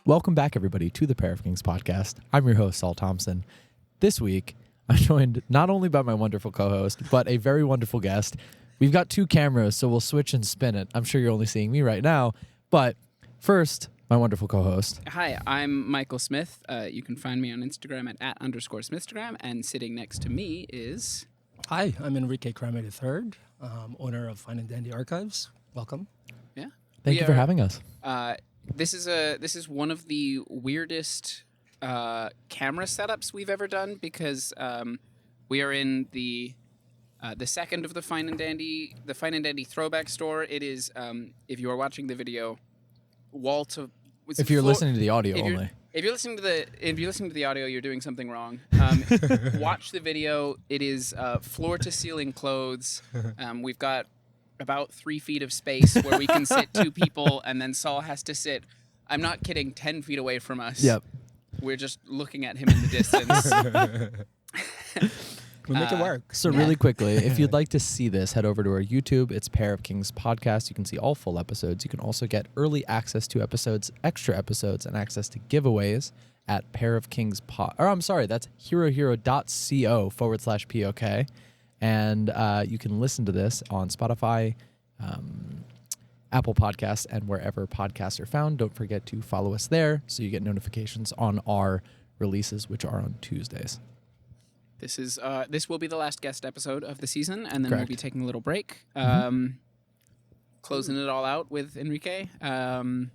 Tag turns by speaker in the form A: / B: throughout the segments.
A: Welcome back, everybody, to the Pair of Kings podcast. I'm your host, Saul Thompson. This week, I'm joined not only by my wonderful co-host, but a very wonderful guest. We've got two cameras, so we'll switch and spin it. I'm sure you're only seeing me right now. But first, my wonderful co-host.
B: Hi, I'm Michael Smith. You can find me on Instagram at @_Smithstagram. And sitting next to me is...
C: Hi, I'm Enrique Crame III, owner of Fine and Dandy Archives. Welcome.
B: Yeah.
A: Thank you for having us.
B: This is one of the weirdest camera setups we've ever done because we are in the second of the Fine and Dandy throwback store. It is if you are watching the video, wall to.
A: If you're listening to the audio only.
B: If you're listening to the audio, you're doing something wrong. Watch the video. It is floor to ceiling clothes. We've got about 3 feet of space where we can sit two people, and then Saul has to sit, I'm not kidding, 10 feet away from us.
A: Yep.
B: We're just looking at him in the distance.
C: We make it work.
A: So really quickly, if you'd like to see this, head over to our YouTube. It's Pair of Kings podcast. You can see all full episodes. You can also get early access to episodes, extra episodes, and access to giveaways at Pair of Kings that's herohero.co/POK. And you can listen to this on Spotify, Apple Podcasts, and wherever podcasts are found. Don't forget to follow us there so you get notifications on our releases, which are on Tuesdays.
B: This will be the last guest episode of the season, and then
A: Correct.
B: we'll be taking a little break. Closing it all out with Enrique. Do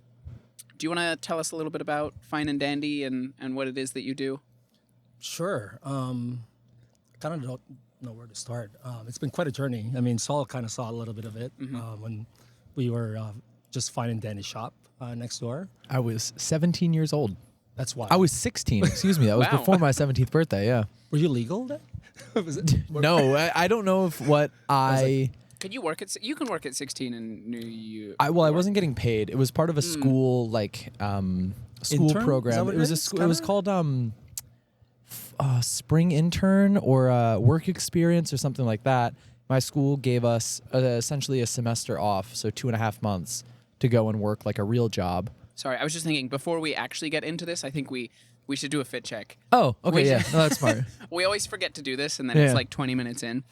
B: you want to tell us a little bit about Fine and Dandy and what it is that you do?
C: Sure. Kind of don't know where to start. It's been quite a journey. I mean, Saul kind of saw a little bit of it when we were just Fine and Dandy shop next door.
A: I was 17 years old.
C: That's why.
A: I was 16, excuse me. That was
B: Wow.
A: before my 17th birthday, yeah.
C: Were you legal then? Was it?
A: No, I don't know if what
B: Could you work at? You can work at 16 in New York.
A: I wasn't getting paid. It was part of a school school
C: Intern?
A: program.
C: Is that what
A: It was
C: it
A: a
C: is,
A: school. It was
C: kinda?
A: called spring intern or work experience or something like that. My school gave us essentially a semester off, so 2.5 months to go and work like a real job.
B: Sorry, I was just thinking, before we actually get into this, I think we should do a fit check.
A: Oh, okay,
B: We-
A: yeah, no, that's smart.
B: We always forget to do this, and then
A: Yeah.
B: it's like 20 minutes in.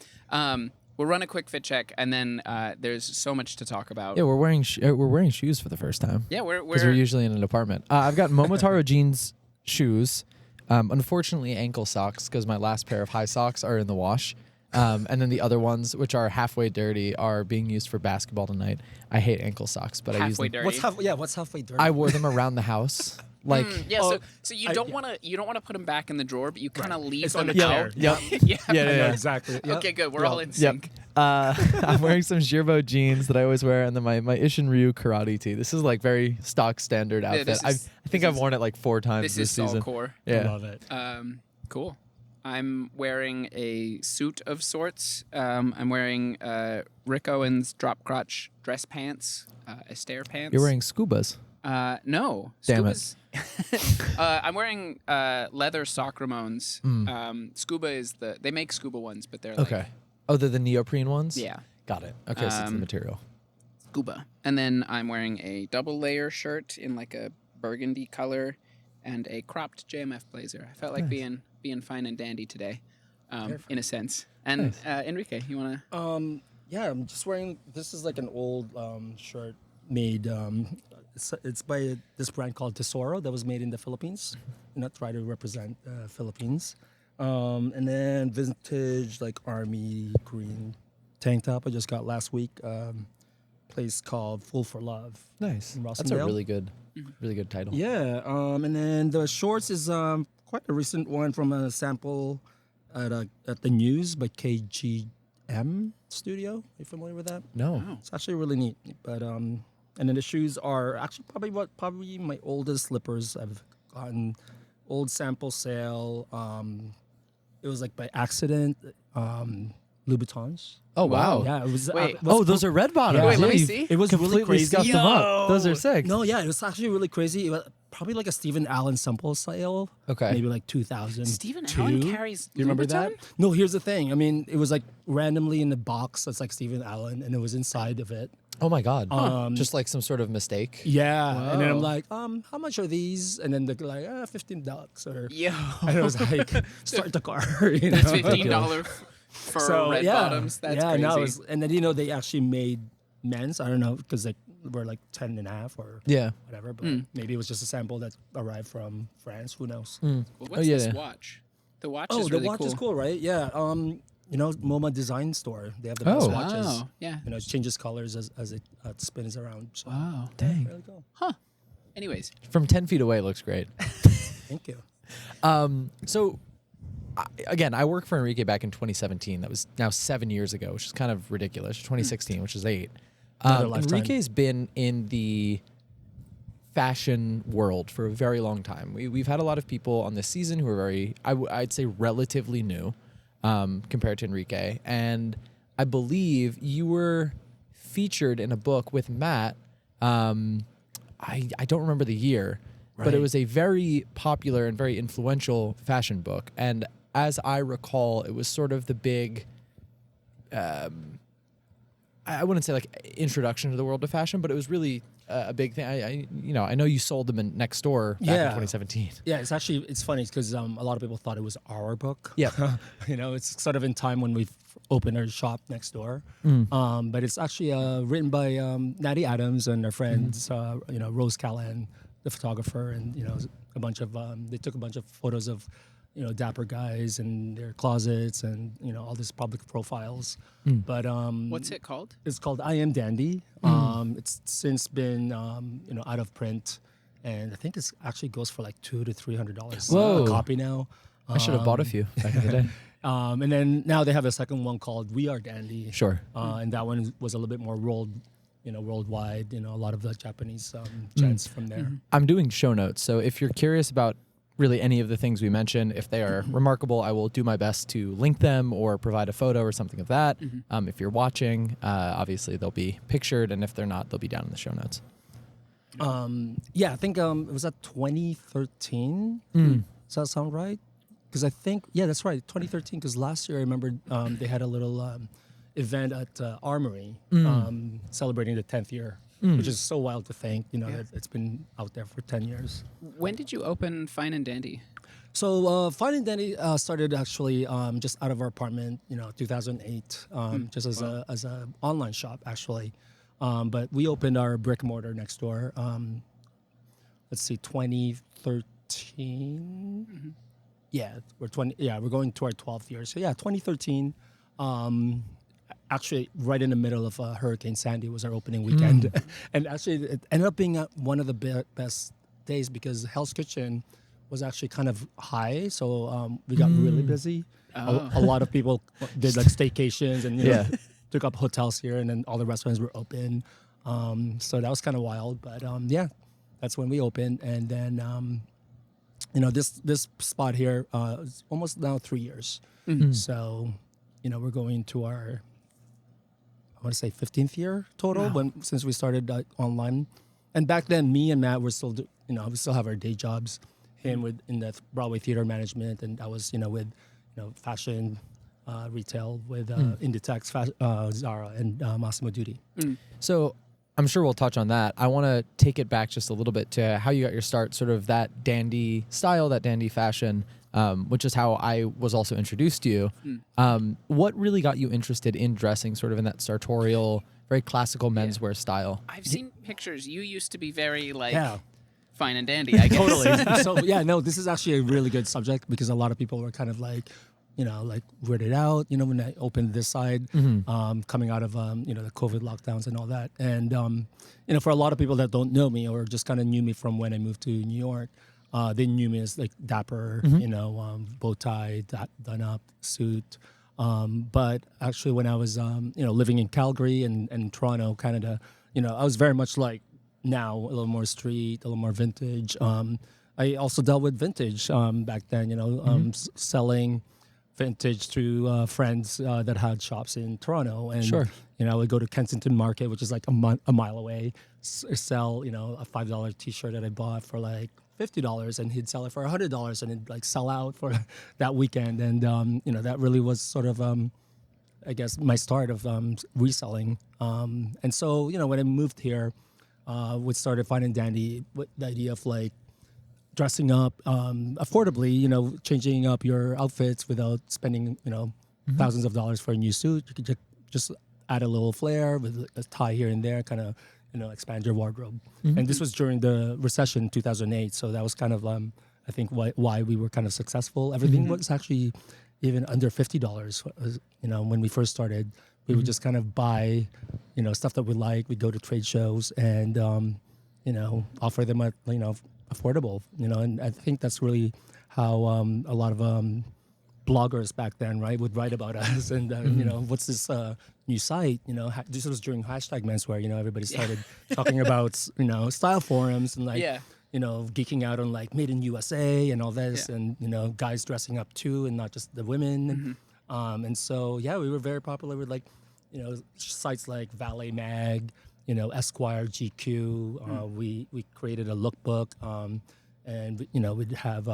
B: We'll run a quick fit check, and then there's so much to talk about.
A: Yeah, we're wearing shoes for the first time.
B: Yeah,
A: Because we're usually in an apartment. I've got Momotaro jeans shoes. Unfortunately, ankle socks because my last pair of high socks are in the wash. And then the other ones, which are halfway dirty, are being used for basketball tonight. I hate ankle socks, but I use
B: halfway
A: them.
B: dirty.
C: What's halfway dirty?
A: I wore them around the house. Like,
B: So you don't want to put them back in the drawer, but you kind of leave
C: It's
B: them
C: on the
B: out.
C: chair.
B: Yeah.
A: yeah.
C: exactly. Yep.
B: Okay, good. We're all in
A: Yep.
B: sync.
A: I'm wearing some Girbo jeans that I always wear, and then my Isshin Ryu karate tee. This is like very stock standard outfit.
B: this is-
A: I think I've worn it like 4 times
B: This
A: this
B: is Saul
A: season.
B: Core.
C: I
A: Yeah.
C: love it.
B: Cool. I'm wearing a suit of sorts. I'm wearing Rick Owens drop crotch dress pants, Astaire pants.
A: You're wearing scubas.
B: No.
A: Damn it.
B: Scuba's... I'm wearing leather sock Ramones. Scuba is they make scuba ones, but they're
A: Okay. Oh, they're the neoprene ones?
B: Yeah.
A: Got it. Okay, so it's the material.
B: Scuba. And then I'm wearing a double layer shirt in like a burgundy color and a cropped JMF blazer. I felt like being fine and dandy today, in a sense. And Enrique, you want to?
C: Yeah, I'm just wearing. This is like an old shirt made. It's by this brand called Tesoro that was made in the Philippines. Try to represent Philippines. And then vintage like army green tank top I just got last week. Place called Fool for Love.
A: Nice.
C: in
A: That's a
C: Rossendale.
A: really good title.
C: Yeah. And then the shorts is quite a recent one from a sample at the News by KGM Studio. Are you familiar with that?
A: No.
B: Oh.
C: It's actually really neat. But and then the shoes are actually probably my oldest slippers I've gotten. Old sample sale. It was like by accident. Louboutins.
A: Oh, wow.
C: Yeah, it was.
B: Wait.
A: Those are red bottoms.
C: Yeah.
B: Wait, let me
A: you
B: see.
C: It was
A: completely
C: really crazy.
A: scuffed them up. Those are sick.
C: No, yeah, it was actually really crazy. It was probably like a Stephen Allen sample sale.
A: Okay.
C: Maybe like 2000.
B: Stephen Allen carries
C: Do you remember
B: Louboutin?
C: that? No, here's the thing. I mean, it was like randomly in the box that's like Stephen Allen, and it was inside of it.
A: Oh my God. Just like some sort of mistake.
C: Yeah, and then I'm
B: Whoa.
C: like, how much are these? And then they're like, $15 or.
B: Yo,
C: And it was like, start the car. You know?
B: that's $15 for red bottoms. That's
C: yeah,
B: crazy.
C: no, it was, and then they actually made men's. I don't know because they were like 10 and a half or
A: Yeah.
C: whatever, but maybe it was just a sample that arrived from France. Who knows?
B: Well, what's
A: yeah,
B: this
A: yeah.
B: watch? The watch
C: Oh,
B: is
C: the
B: really
C: watch
B: cool.
C: is cool, right? Yeah. MoMA Design Store. They have the best
A: Oh.
C: watches.
B: Wow. Yeah.
C: It changes colors as it spins around. So,
B: Wow.
A: Dang.
C: really cool.
B: Anyways,
A: From 10 feet away, it looks great.
C: Thank you.
A: So, again, I worked for Enrique back in 2017. That was now 7 years ago, which is kind of ridiculous. 2016, which is 8.
C: Another lifetime.
A: Enrique's been in the fashion world for a very long time. We've had a lot of people on this season who are very, I'd say, relatively new compared to Enrique. And I believe you were featured in a book with Matt. I don't remember the year, but it
C: Right.
A: was a very popular and very influential fashion book. And as I recall, it was sort of the big, I wouldn't say like introduction to the world of fashion, but it was really a big thing. I know you sold them in next door back in
C: Yeah.
A: 2017.
C: Yeah, it's funny because a lot of people thought it was our book.
A: Yeah.
C: It's sort of in time when we opened our shop next door. But it's actually written by Natty Adams and their friends, Rose Callan, the photographer, and a bunch of they took a bunch of photos of dapper guys and their closets and all these public profiles. But
B: what's it called?
C: it's called I Am Dandy. It's since been out of print, and I think it's actually goes for like $200 to $300
A: Whoa.
C: a copy now.
A: I should have bought a few back in the day.
C: And then now they have a second one called We Are Dandy.
A: Sure.
C: And that one was a little bit more worldwide. A lot of the Japanese gents from there.
A: I'm doing show notes, so if you're curious about really any of the things we mentioned, if they are remarkable, I will do my best to link them or provide a photo or something of that. If you're watching, obviously they'll be pictured, and if they're not, they'll be down in the show notes.
C: Yeah, I think it was at 2013. Does that sound right? Because I think, yeah, that's right, 2013. Because last year I remember they had a little event at Armory celebrating the 10th year, which is so wild to think, that it's been out there for 10 years.
B: When did you open Fine and Dandy?
C: So Fine and Dandy started actually just out of our apartment, 2008, just as a online shop actually. But we opened our brick and mortar next door. Let's see, 2013. Yeah, we're going to our 12th year. So yeah, 2013. Actually, right in the middle of Hurricane Sandy was our opening weekend, and actually it ended up being one of the best days because Hell's Kitchen was actually kind of high, so we got really busy. A lot of people did like staycations and took up hotels here, and then all the restaurants were open. So that was kind of wild, but that's when we opened, and then this spot here is almost now 3 years. So we're going to our, I want to say 15th year total since we started online. And back then, me and Matt were still, we still have our day jobs. Him in the Broadway theater management, and I was, with, fashion, retail with Inditex, Zara, and Massimo Dutti.
A: So I'm sure we'll touch on that. I want to take it back just a little bit to how you got your start, sort of that dandy style, that dandy fashion, which is how I was also introduced to you. What really got you interested in dressing sort of in that sartorial, very classical menswear style?
B: I've seen pictures. You used to be very like fine and dandy, I guess.
C: Totally. So this is actually a really good subject because a lot of people were kind of like, like weirded out, when I opened this side, coming out of, the COVID lockdowns and all that. And, for a lot of people that don't know me or just kind of knew me from when I moved to New York, they knew me as like dapper, bow tie, done up suit. But actually when I was, living in Calgary and Toronto, Canada, I was very much like now, a little more street, a little more vintage. I also dealt with vintage back then, selling vintage through friends that had shops in Toronto. And, I would go to Kensington Market, which is like a mile away, sell, a $5 t-shirt that I bought for like $50, and he'd sell it for $100, and it'd like sell out for that weekend. And, that really was sort of I guess, my start of reselling. And so, when I moved here, we started Fine and Dandy with the idea of like dressing up affordably, changing up your outfits without spending, thousands of dollars for a new suit. You could just add a little flair with a tie here and there, kind of, expand your wardrobe. And this was during the recession, 2008. So that was kind of, I think, why we were kind of successful. Everything was actually even under $50. When we first started, we would just kind of buy, stuff that we like. We'd go to trade shows and, offer them at, affordable. And I think that's really how a lot of bloggers back then, right, would write about us. And what's this new site? This was during hashtag menswear. Everybody started talking about style forums and like. Geeking out on like made in USA and all this, and guys dressing up too, and not just the women. And so we were very popular with like sites like Valet Mag, Esquire, GQ. We created a lookbook, and we'd have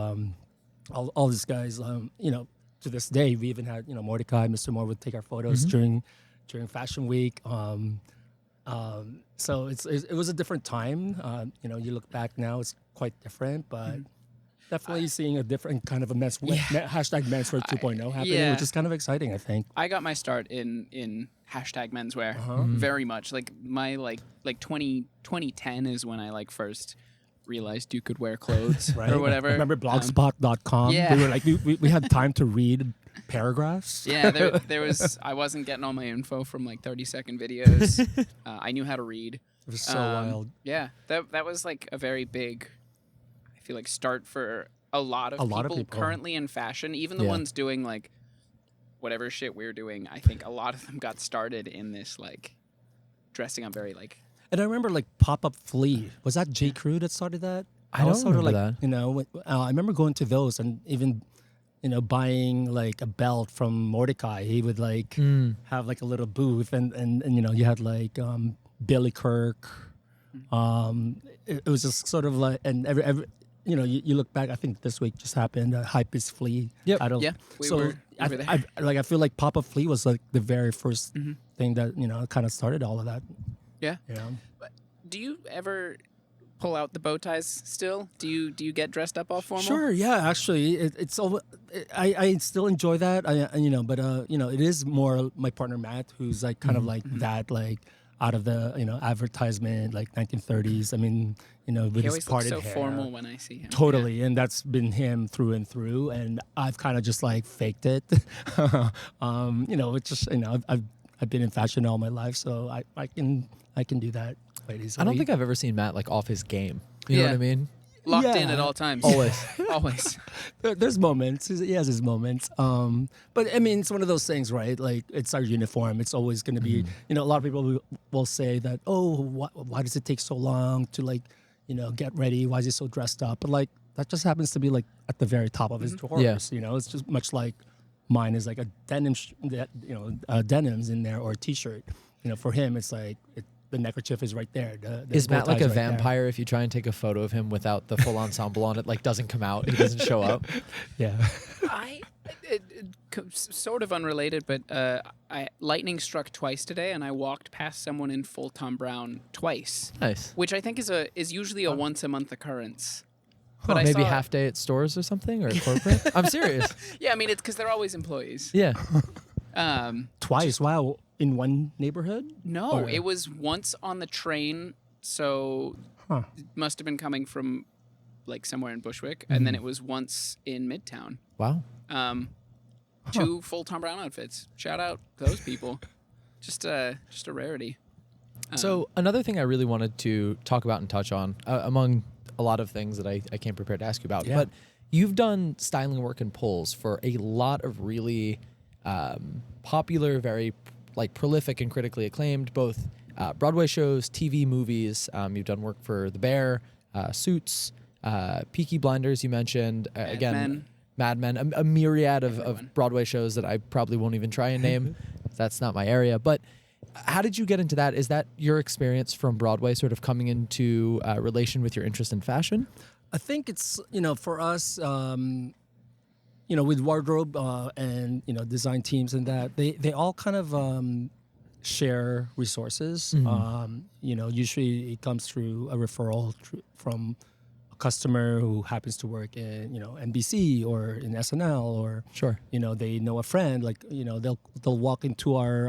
C: all these guys. To this day, we even had Mordecai, Mr. Moore would take our photos during Fashion Week. So it was a different time. You look back now, it's quite different, but definitely seeing a different kind of a hashtag menswear 2.0 happening, which is kind of exciting, I think.
B: I got my start in hashtag menswear very much. Like my like 2010 is when I like first realized you could wear clothes or whatever.
C: Remember blogspot.com?
B: Yeah.
C: We were like we had time to read paragraphs.
B: Yeah, there was. I wasn't getting all my info from like 30-second videos. I knew how to read.
C: It was so wild.
B: Yeah, that was like a very big, I feel like, start for a lot of people currently in fashion. Even the ones doing like whatever shit we're doing. I think a lot of them got started in this like dressing up very like.
C: And I remember like Pop-Up Flea. Was that J. Crew that started that?
A: I don't remember that.
C: I remember going to those and even buying like a belt from Mordecai. He would like have like a little booth and you had like Billy Kirk. It was just sort of like, and every you look back, I think this week just happened, Hype is Flea.
B: Yep.
C: We were there. I feel like Pop-Up Flea was like the very first thing that, kind of started all of that.
B: Yeah. But do you ever pull out the bow ties still? Do you get dressed up all formal?
C: Sure. Yeah. Actually, it's all. I still enjoy that. But it is more my partner Matt, who's like kind of like that, like out of the advertisement, like 1930s. I mean, with
B: he
C: his
B: always
C: parted
B: looks so
C: hair.
B: formal when I see him.
C: Totally, and that's been him through and through. And I've kind of just like faked it. It's just I've been in fashion all my life, so I can do that quite easily.
A: I don't think I've ever seen Matt like off his game. You know what I mean?
B: Locked in at all times. Always.
C: There's moments. He has his moments. But I mean, it's one of those things, right? Like it's our uniform. It's always going to be. A lot of people will say that, why does it take so long to like, get ready? Why is he so dressed up? But like that just happens to be like at the very top of his drawers.
A: Yeah.
C: It's just much like mine is like a denim, denims in there or a t-shirt. For him, it's like the neckerchief is right there.
A: Is Matt like a
C: right
A: vampire? If you try and take a photo of him without the full ensemble on it, like doesn't come out, he doesn't show up.
C: Yeah.
B: Sort of unrelated, but lightning struck twice today, and I walked past someone in full Tom Brown twice.
A: Nice.
B: Which I think is usually a once a month occurrence.
A: But maybe half day at stores or something, or at corporate. I'm serious.
B: Yeah, I mean it's because they're always employees.
A: Yeah.
C: Twice. Wow. In one neighborhood?
B: No, it was once on the train, so it must have been coming from like somewhere in Bushwick, and then it was once in Midtown.
A: Wow.
B: 2 full Tom Brown outfits. Shout out those people. Just a rarity.
A: So another thing I really wanted to talk about and touch on, among a lot of things that I came prepared to ask you about, but you've done styling work and pulls for a lot of really popular, very like prolific and critically acclaimed, both Broadway shows, TV movies. You've done work for The Bear, Suits, Peaky Blinders. You mentioned Mad Men, a myriad of Broadway shows that I probably won't even try and name. That's not my area. But how did you get into that? Is that your experience from Broadway, sort of coming into relation with your interest in fashion?
C: I think it's for us. with wardrobe and design teams and that they all kind of share resources. Usually it comes through a referral from a customer who happens to work in NBC or in SNL, or
A: Sure.
C: they know a friend, like they'll walk into our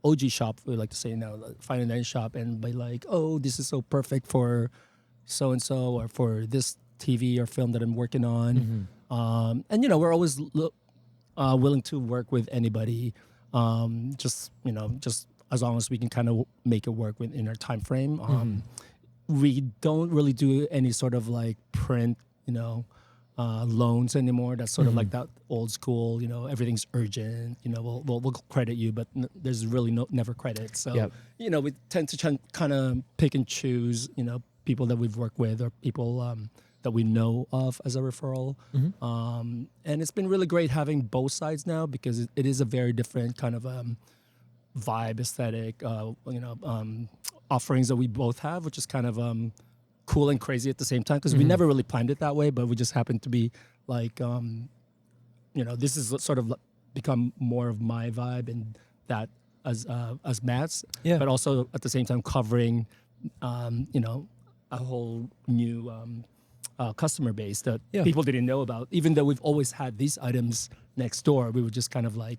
C: OG shop, we like to say now, fine and dine shop, and be like, oh, this is so perfect for so and so, or for this TV or film that I'm working on. And we're always willing to work with anybody, just as long as we can kind of make it work within our time frame. We don't really do any sort of like print, loans anymore. That's sort of like that old school, everything's urgent. We'll credit you, but there's really never credit. So we tend to kind of pick and choose, people that we've worked with, or people that we know of as a referral. And it's been really great having both sides now, because it is a very different kind of vibe, aesthetic, offerings that we both have, which is kind of cool and crazy at the same time, because we never really planned it that way, but we just happened to be like, this is sort of become more of my vibe, and that as Matt's, but also at the same time covering, a whole new customer base that people didn't know about. Even though we've always had these items next door, we would just kind of like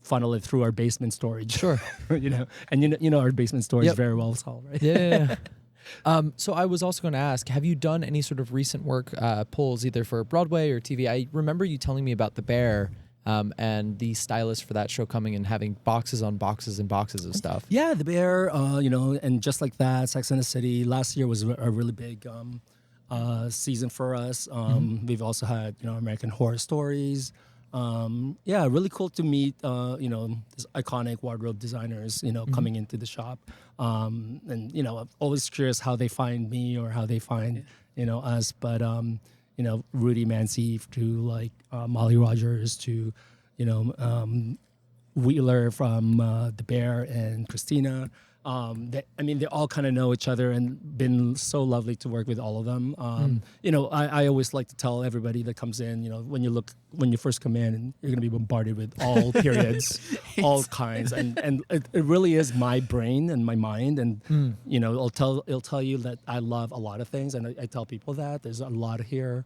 C: funnel it through our basement storage.
A: Sure.
C: And our basement storage is very well solved, right?
A: Yeah. So I was also going to ask, have you done any sort of recent work pulls either for Broadway or TV? I remember you telling me about The Bear and the stylist for that show coming and having boxes on boxes and boxes of stuff.
C: Yeah, The Bear, and just like that, Sex and the City. Last year was a really big season for us. We've also had, American Horror Stories. Really cool to meet, these iconic wardrobe designers, coming into the shop. And, I'm always curious how they find me or how they find, us. But, Rudy Mancy to like Molly Rogers to, Wheeler from The Bear and Christina. They all kind of know each other and been so lovely to work with all of them. I always like to tell everybody that comes in, when you first come in, and you're going to be bombarded with all periods, all kinds. And it really is my brain and my mind. And, it'll tell you that I love a lot of things. And I tell people that there's a lot here.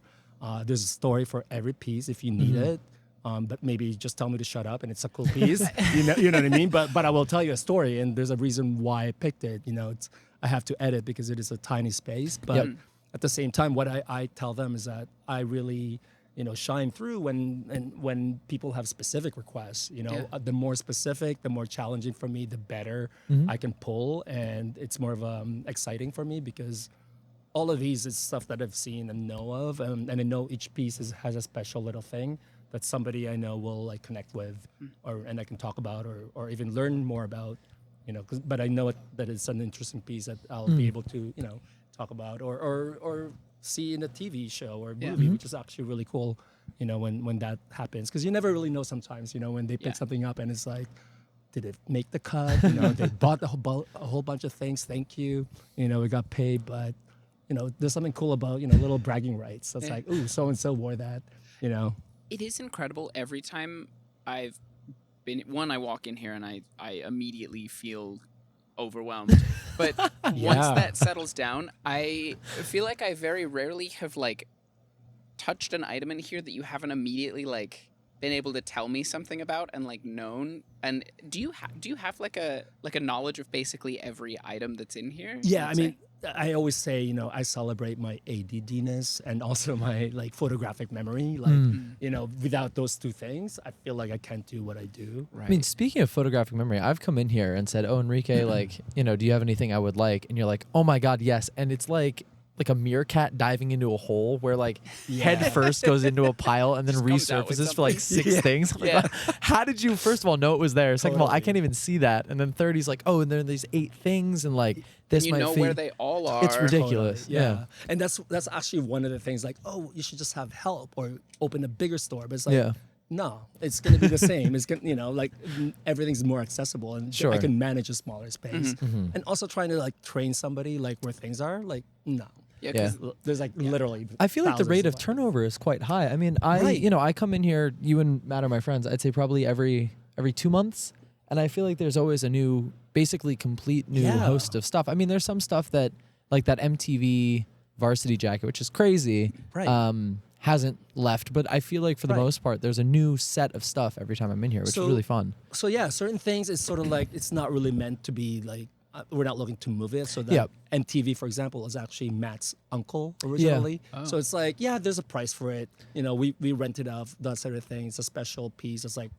C: There's a story for every piece if you need it. But maybe just tell me to shut up and it's a cool piece. you know what I mean? But I will tell you a story, and there's a reason why I picked it. I have to edit because it is a tiny space. But at the same time, what I tell them is that I really, shine through when people have specific requests. The more specific, the more challenging for me, the better I can pull, and it's more of exciting for me, because all of these is stuff that I've seen and know of, and I know each piece has a special little thing that somebody I know will like connect with, and I can talk about, or even learn more about, but I know that it's an interesting piece that I'll be able to, talk about or see in a TV show or movie, which is actually really cool, when that happens. Because you never really know sometimes, when they pick something up and it's like, did it make the cut? They bought a whole bunch of things. Thank you. We got paid, but, there's something cool about, little bragging rights. So it's like, ooh, so-and-so wore that,
B: It is incredible. Every time I've been, I walk in here and I immediately feel overwhelmed. But once that settles down, I feel like I very rarely have like touched an item in here that you haven't immediately like been able to tell me something about and like known. And do you have like a knowledge of basically every item that's in here?
C: Yeah, I always say, I celebrate my ADDness and also my like photographic memory. Like, without those two things, I feel like I can't do what I do.
A: Right. Speaking of photographic memory, I've come in here and said, "Oh, Enrique, like, do you have anything I would like?" And you're like, "Oh my God, yes." And it's like a meerkat diving into a hole where like head first goes into a pile and then resurfaces for like 6 things. Like, how did you first of all know it was there? Second of all, I can't even see that. And then third, he's like, oh, and then there's 8 things and like this
B: you
A: might
B: know
A: fit.
B: where they all are.
A: It's ridiculous.
C: Totally. Yeah. And that's actually one of the things, like, oh, you should just have help or open a bigger store. But it's like, no, it's going to be the same. It's going to, like everything's more accessible, and I can manage a smaller space. And also trying to like train somebody like where things are, like, no.
B: Yeah,
A: Yeah.
B: 'cause
C: There's like literally.
A: I feel like the rate of
C: thousands
A: turnover is quite high. I mean,
C: Right.
A: I come in here, you and Matt are my friends, I'd say probably every 2 months. And I feel like there's always a new, basically complete new
C: Yeah.
A: host of stuff. I mean, there's some stuff that, like that MTV varsity jacket, which is crazy,
C: Right.
A: hasn't left. But I feel like for the
C: Right.
A: most part, there's a new set of stuff every time I'm in here, which is really fun.
C: So yeah, certain things it's sort of like it's not really meant to be like we're not looking to move it. So that
A: Yep.
C: MTV, for example, is actually Matt's uncle originally.
B: Oh.
C: So it's like there's a price for it. You know, we rented out that sort of thing. It's a special piece. It's like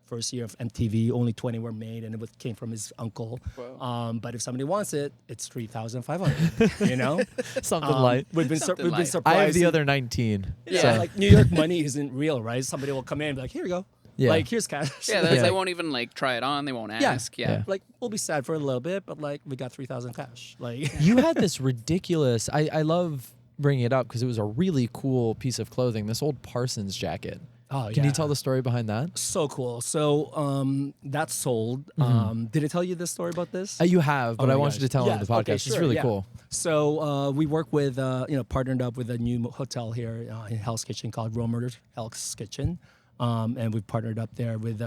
C: first year of MTV, only 20 were made, and it came from his uncle.
B: Wow.
C: But if somebody wants it, it's 3,500. You know,
A: Something light.
C: We've been
B: Something
C: we've been
B: light.
C: surprised.
A: I have the other 19.
C: Yeah,
A: so-
C: like New York money isn't real, right? Somebody will come in and be like, here you go.
A: Yeah.
C: Like here's cash.
B: Yeah,
A: Yeah.
B: they won't even like try it on. They won't ask. Yeah.
C: Like we'll be sad for a little bit, but like we got 3,000 cash. Like
A: You had this ridiculous, I love bringing it up because it was a really cool piece of clothing, this old Parsons jacket.
C: oh
A: Can you tell the story behind that?
C: So cool. So that's sold. Did I tell you this story about this?
A: You have, but
C: Oh
A: I
C: my
A: want you
C: gosh.
A: to tell it on the
C: Yes,
A: podcast.
C: okay,
A: It's
C: sure,
A: really
C: yeah.
A: cool.
C: So we work with partnered up with a new hotel here in Hell's Kitchen called Romer's Hell's Kitchen. And we've partnered up there with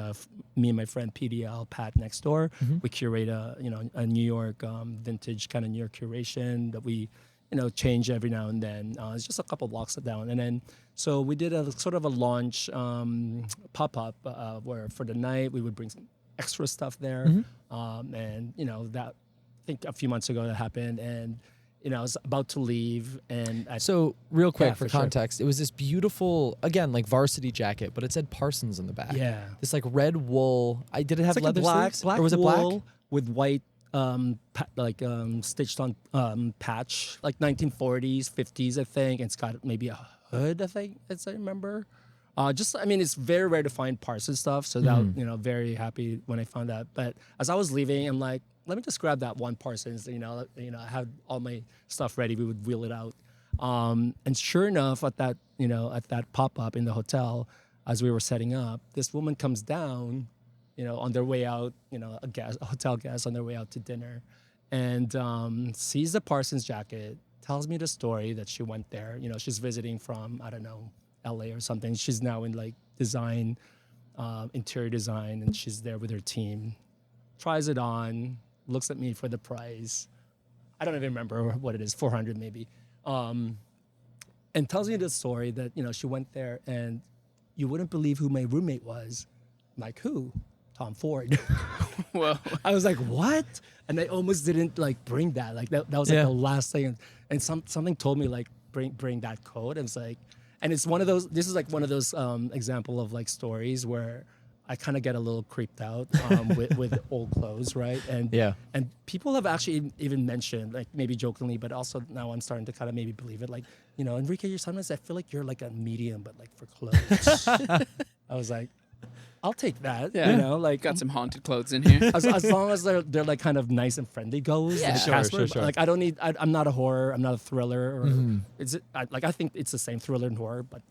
C: me and my friend PDL, Pat next door. We curate a New York vintage kind of New York curation that we change every now and then. It's just a couple blocks down, and then so we did a sort of a launch pop up where for the night we would bring some extra stuff there, and that I think a few months ago that happened, and I was about to leave, and
A: So, real quick
C: Yeah,
A: for
C: for sure.
A: context, it was this beautiful, again, like varsity jacket, but it said Parsons in the back.
C: Yeah.
A: This like red wool. Did it have
C: it's like
A: leather
C: a black,
A: sleeves?
C: black
A: Or was it
C: wool
A: black?
C: with white stitched on patch, like 1940s, 50s, I think. And it's got maybe a hood, I think, as I remember. It's very rare to find Parsons stuff, so that very happy when I found that. But as I was leaving, I'm like, let me just grab that one Parsons. I had all my stuff ready. We would wheel it out, and sure enough, at that pop up in the hotel, as we were setting up, this woman comes down, on their way out, a hotel guest on their way out to dinner, and sees the Parsons jacket, tells me the story that she went there. She's visiting from, I don't know, LA or something. She's now in like design, interior design, and she's there with her team. Tries it on, looks at me for the price. I don't even remember what it is, 400 maybe. And tells me the story that, she went there and you wouldn't believe who my roommate was. I'm like, who? Tom Ford.
B: Whoa.
C: I was like, what? And I almost didn't like bring that. Like that was like the last thing. And something told me like, bring that code. I was like, and it's one of those, this is like one of those example of like stories where I kind of get a little creeped out with old clothes, right? And people have actually even mentioned, like maybe jokingly, but also now I'm starting to kind of maybe believe it. Like, Enrique, you're sometimes I feel like you're like a medium, but like for clothes. I was like, I'll take that.
B: Yeah.
C: Like
B: Got some haunted clothes in here.
C: as long as they're like kind of nice and friendly ghosts.
B: Yeah.
C: like
B: Sure,
C: Casper,
A: sure.
C: Like I don't need. I'm not a horror. I'm not a thriller. Or I think it's the same thriller and horror, but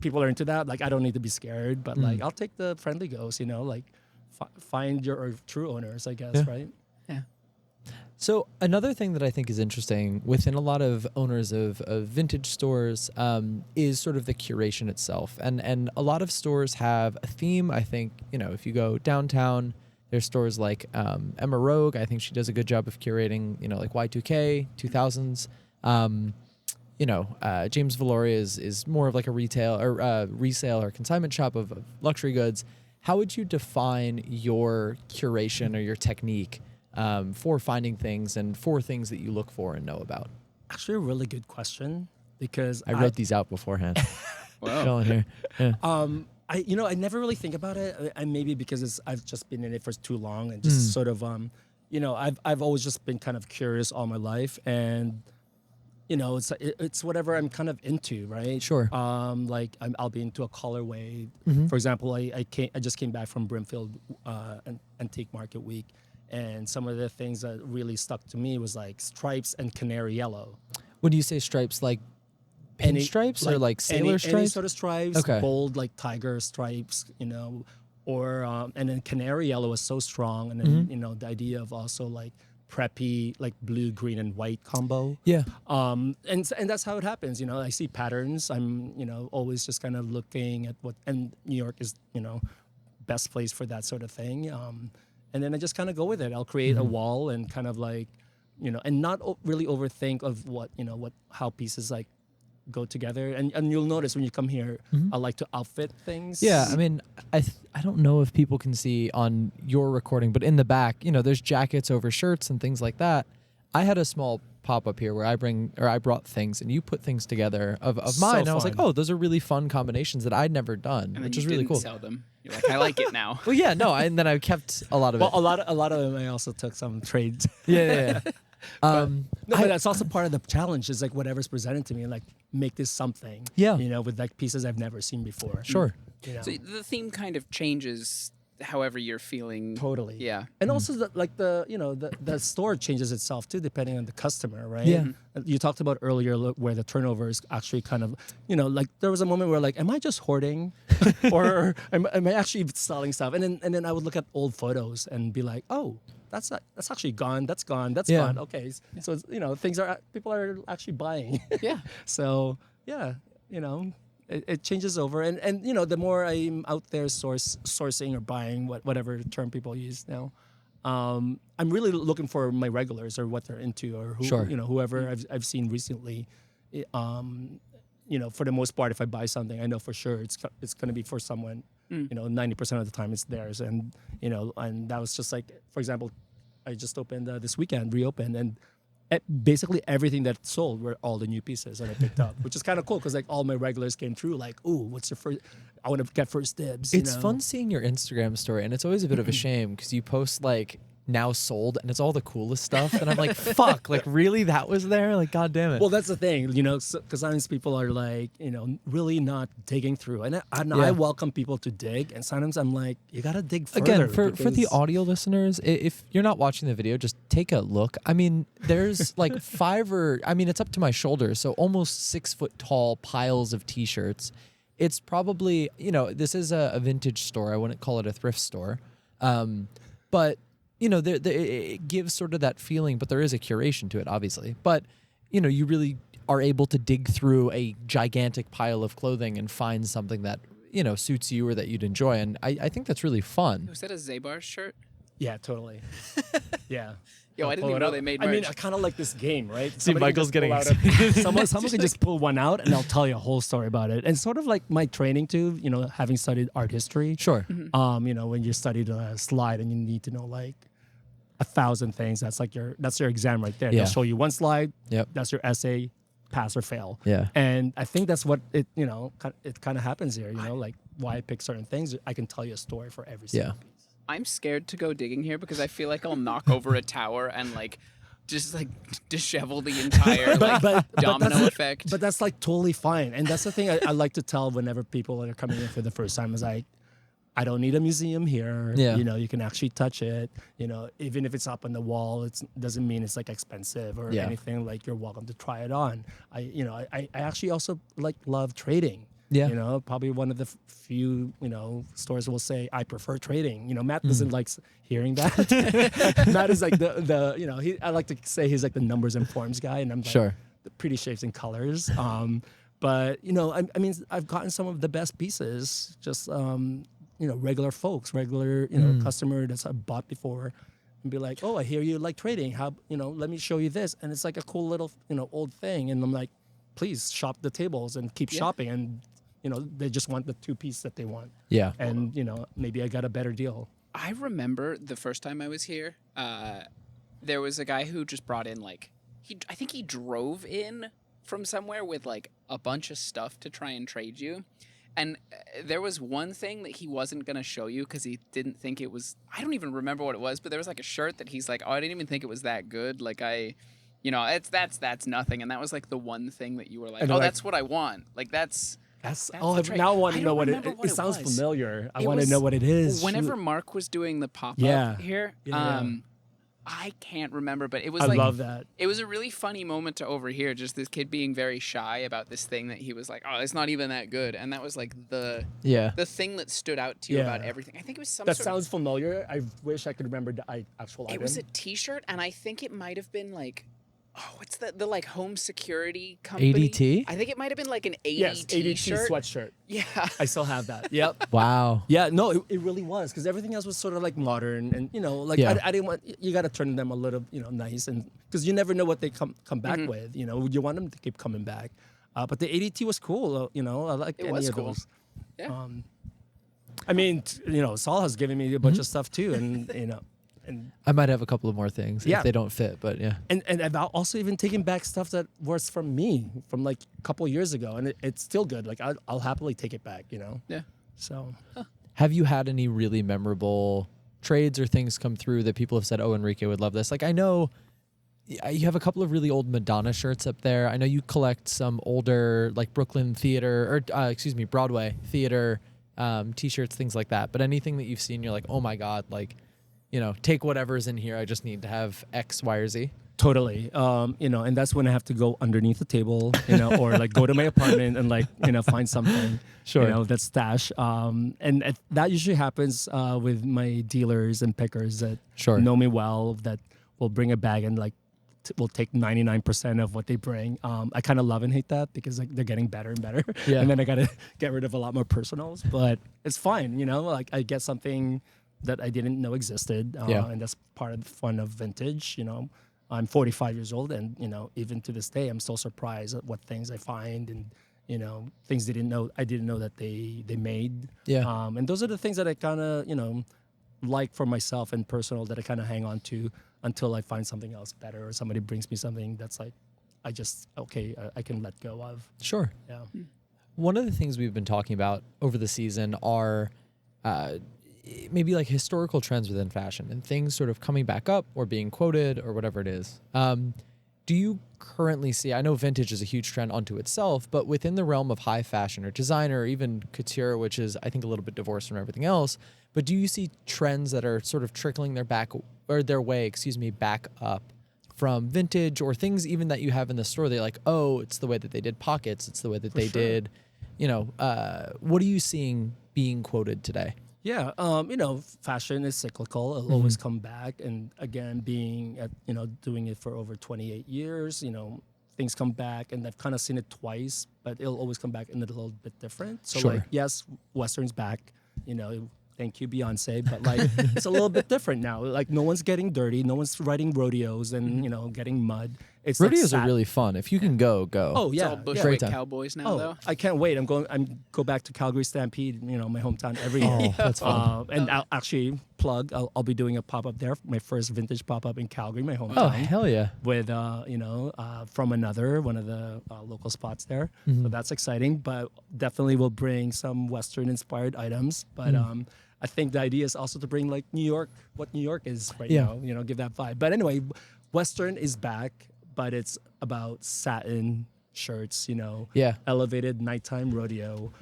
C: people are into that. Like I don't need to be scared, but like I'll take the friendly ghost. Like find your true owners, I guess. Right.
B: Yeah.
A: So another thing that I think is interesting within a lot of owners of vintage stores is sort of the curation itself. And a lot of stores have a theme. I think, if you go downtown, there's stores like Emma Rogue. I think she does a good job of curating, like Y2K, 2000s. James Valoria is more of like a retail or resale or consignment shop of luxury goods. How would you define your curation or your technique for finding things and for things that you look for and know about?
C: Actually, a really good question because
A: I wrote these out beforehand.
B: Wow.
A: Chilling here. Yeah.
C: I never really think about it. And maybe because I've just been in it for too long and just sort of I've always just been kind of curious all my life, and it's whatever I'm kind of into, right?
A: Sure.
C: I'll be into a colorway. For example, I just came back from Brimfield Antique Market Week, and some of the things that really stuck to me was like stripes and canary yellow.
A: When you say stripes, like pinstripes or like sailor stripes?
C: Any sort of stripes,
A: Okay.
C: bold like tiger stripes, or and then canary yellow is so strong, and then the idea of also like preppy, like blue, green, and white combo.
A: Yeah.
C: And that's how it happens. I see patterns. I'm always just kind of looking at and New York is best place for that sort of thing. And then I just kind of go with it. I'll create a wall and kind of like and not really overthink of how pieces like go together. And you'll notice when you come here, I like to outfit things.
A: Yeah, I mean, I don't know if people can see on your recording, but in the back, there's jackets over shirts and things like that. I had a small pop-up here where I brought things and you put things together of mine. And I was like, oh, those are really fun combinations that I'd never done,
B: And
A: which
B: then
A: is
B: you
A: really
B: didn't
A: cool.
B: sell them. You're like, I like it now.
A: Well, yeah, no, and then I kept a lot of it.
C: Well, a lot of them I also took some trades.
A: Yeah.
C: No, but that's also part of the challenge is like whatever's presented to me, like make this something.
A: Yeah.
C: With like pieces I've never seen before.
A: Sure.
B: So the theme kind of changes however you're feeling.
C: Totally.
B: Yeah.
C: And also the store changes itself too, depending on the customer, right?
A: Yeah.
C: You talked about earlier where the turnover is actually kind of, like there was a moment where like, am I just hoarding or am I actually selling stuff? And then I would look at old photos and be like, oh, that's actually gone. That's gone. That's
A: Yeah.
C: gone. Okay. So, people are actually buying.
B: Yeah.
C: So yeah, it changes over, and the more I'm out there sourcing or buying whatever term people use now, I'm really looking for my regulars or what they're into or who
A: Sure.
C: Whoever I've seen recently. For the most part, if I buy something, I know for sure it's going to be for someone. 90% of the time it's theirs, and and that was just like, for example, I just opened this weekend, reopened, and basically everything that sold were all the new pieces that I picked up, which is kind of cool because like all my regulars came through. Like, ooh, what's your first? I want to get first dibs.
A: It's fun seeing your Instagram story, and it's always a bit of a shame because you post like now sold, and it's all the coolest stuff, and I'm like, fuck, like really that was there? Like, god damn it.
C: Well, that's the thing, because sometimes people are like, really not digging through, and I welcome people to dig, and sometimes I'm like, you gotta dig further.
A: Again, for the audio listeners, if you're not watching the video, just take a look. I mean, there's like it's up to my shoulders, so almost 6 foot tall piles of t-shirts. It's probably, this is a vintage store. I wouldn't call it a thrift store, but it gives sort of that feeling, but there is a curation to it, obviously. But, you really are able to dig through a gigantic pile of clothing and find something that, suits you or that you'd enjoy. And I think that's really fun.
B: Was that a Zabar shirt?
C: Yeah, totally. Yeah.
B: Yo, I didn't even know they made merch.
C: I mean, I kind of like this game, right?
A: See, Michael's getting
C: someone can just pull one out, and I'll tell you a whole story about it. And sort of like my training too, having studied art history.
A: Sure.
C: When you studied a slide and you need to know like 1,000 things, that's your exam right there.
A: Yeah.
C: They'll show you one slide.
A: Yep.
C: That's your essay, pass or fail.
A: Yeah.
C: And I think that's what it kind of happens here. Like why I pick certain things. I can tell you a story for every single piece.
B: I'm scared to go digging here because I feel like I'll knock over a tower and like just like dishevel the entire domino effect.
C: But that's like totally fine. And that's the thing I like to tell whenever people are coming in for the first time is like, I don't need a museum here.
A: Yeah.
C: You can actually touch it. Even if it's up on the wall, it doesn't mean it's like expensive or anything. Like you're welcome to try it on. I actually also love trading.
A: Yeah.
C: Probably one of the few, stores will say, I prefer trading. Matt doesn't like hearing that. Matt is like I like to say he's like the numbers and forms guy. And I'm like,
A: Sure.
C: the pretty shapes and colors. But, I mean, I've gotten some of the best pieces, just, regular folks, customer that's I've bought before and be like, oh, I hear you like trading. How, let me show you this. And it's like a cool little, old thing. And I'm like, please shop the tables and keep shopping. And, they just want the 2-piece that they want.
A: Yeah.
C: And, maybe I got a better deal.
B: I remember the first time I was here, there was a guy who just brought in I think he drove in from somewhere with like a bunch of stuff to try and trade you. And there was one thing that he wasn't going to show you because he didn't think it was, I don't even remember what it was, but there was like a shirt that he's like, oh, I didn't even think it was that good. Like that's nothing. And that was like the one thing that you were like, that's what I want. Like that's
C: now I want to know what it sounds familiar. I want to know what it is.
B: Whenever Mark was doing the pop-up here, I can't remember, but it was
C: I
B: like
C: love that.
B: it was a really funny moment to overhear. Just this kid being very shy about this thing that he was like, "Oh, it's not even that good," and that was like the thing that stood out to you about everything. I think it was some.
C: That
B: sort
C: sounds familiar. I wish I could remember the actual item.
B: It was a T-shirt, and I think it might have been like, oh, what's the like home security company?
A: ADT?
B: I think it might have been like an ADT
C: yes, ADT
B: shirt.
C: sweatshirt.
B: Yeah,
C: I still have that. Yep.
A: Wow.
C: Yeah, no, it really was because everything else was sort of like modern and like I didn't want you got to turn them a little nice and because you never know what they come back with. You want them to keep coming back. But the ADT was cool. I like
B: it
C: any
B: was
C: of
B: cool.
C: those.
B: Yeah.
C: I mean, Saul has given me a bunch of stuff too, and and
A: I might have a couple of more things if they don't fit, but yeah.
C: And I've also even taken back stuff that was from me from like a couple of years ago, and it's still good. Like I'll happily take it back.
B: Yeah.
C: So.
A: Have you had any really memorable trades or things come through that people have said, "Oh, Enrique would love this"? Like I know you have a couple of really old Madonna shirts up there. I know you collect some older like Brooklyn theater or Broadway theater T-shirts, things like that. But anything that you've seen, you're like, "Oh my God!" Like, take whatever's in here. I just need to have X, Y, or Z.
C: Totally. And that's when I have to go underneath the table, or like go to my apartment and like, find something, that's stash. And that usually happens with my dealers and pickers that know me well, that will bring a bag and like will take 99% of what they bring. I kind of love and hate that because like they're getting better and better.
A: Yeah.
C: And then I got to get rid of a lot more personals, but it's fine. Like I get something that I didn't know existed. And that's part of the fun of vintage, I'm 45 years old, and even to this day, I'm still surprised at what things I find, and things I didn't know that they made.
A: Yeah.
C: And those are the things that I kind of like for myself and personal that I kind of hang on to until I find something else better or somebody brings me something that's like I can let go of.
A: Sure.
C: Yeah.
A: One of the things we've been talking about over the season are maybe like historical trends within fashion and things sort of coming back up or being quoted or whatever it is. Do you currently see, I know vintage is a huge trend unto itself, but within the realm of high fashion or designer or even couture, which is I think a little bit divorced from everything else, but do you see trends that are sort of trickling their way back up from vintage or things even that you have in the store? They're like, oh, it's the way that they did pockets. It's the way that did, what are you seeing being quoted today?
C: Yeah, fashion is cyclical. It'll always come back. And again, being at, doing it for over 28 years, things come back. And I've kind of seen it twice, but it'll always come back in a little bit different. So, like, yes, Western's back, thank you, Beyonce. But, like, it's a little bit different now. Like, no one's getting dirty. No one's riding rodeos and, getting mud. It's
A: rodeos
C: like
A: are really fun. If you can go.
C: Oh, yeah.
B: It's all Bushwick Cowboys now, though.
C: I can't wait. I'm go back to Calgary Stampede, my hometown every year.
A: Oh, that's fun.
C: And I'll actually plug, I'll be doing a pop-up there, my first vintage pop-up in Calgary, my hometown.
A: Oh, hell yeah.
C: With, From Another, one of the local spots there. So that's exciting, but definitely will bring some Western-inspired items. But I think the idea is also to bring, like, New York, what New York is right now, give that vibe. But anyway, Western is back, but it's about satin shirts, elevated nighttime rodeo.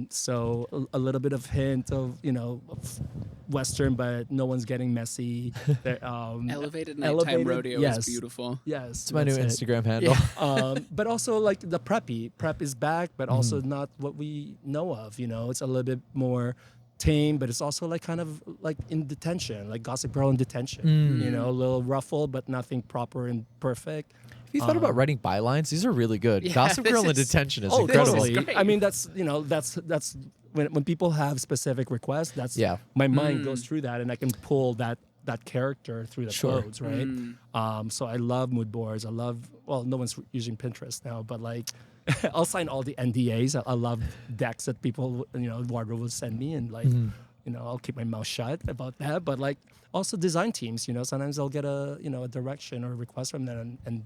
C: So a little bit of hint of, of Western, but no one's getting messy.
B: Elevated nighttime rodeo is beautiful.
C: Yes.
A: It's my new Instagram handle.
C: Yeah. But also like the preppy. Prep is back, but also not what we know of, It's a little bit more tame, but it's also like kind of like in detention, like Gossip Girl in detention, a little ruffle, but nothing proper and perfect.
A: Have you thought about writing bylines? These are really good.
B: Yeah,
A: Gossip Girl in detention is incredible.
C: Totally. I mean, that's when people have specific requests, that's my mind goes through that and I can pull that character through the clothes, right? So I love mood boards. No one's using Pinterest now, but like I'll sign all the NDAs. I love decks that people, wardrobe will send me, and like, I'll keep my mouth shut about that. But like, also design teams, sometimes I'll get a direction or a request from them, and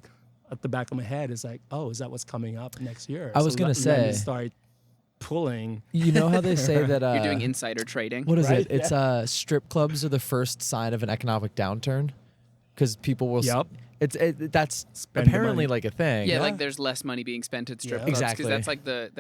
C: at the back of my head is like, oh, is that what's coming up next year?
A: I was gonna say,
C: let me start pulling.
A: You know how they say that
B: you're doing insider trading.
A: What is it? It's strip clubs are the first sign of an economic downturn, because people will. That's
C: Spend the
A: apparently
C: money.
A: like a thing.
B: Yeah, like there's less money being spent at strip
C: Yeah.
B: clubs
A: Exactly.
B: because that's like the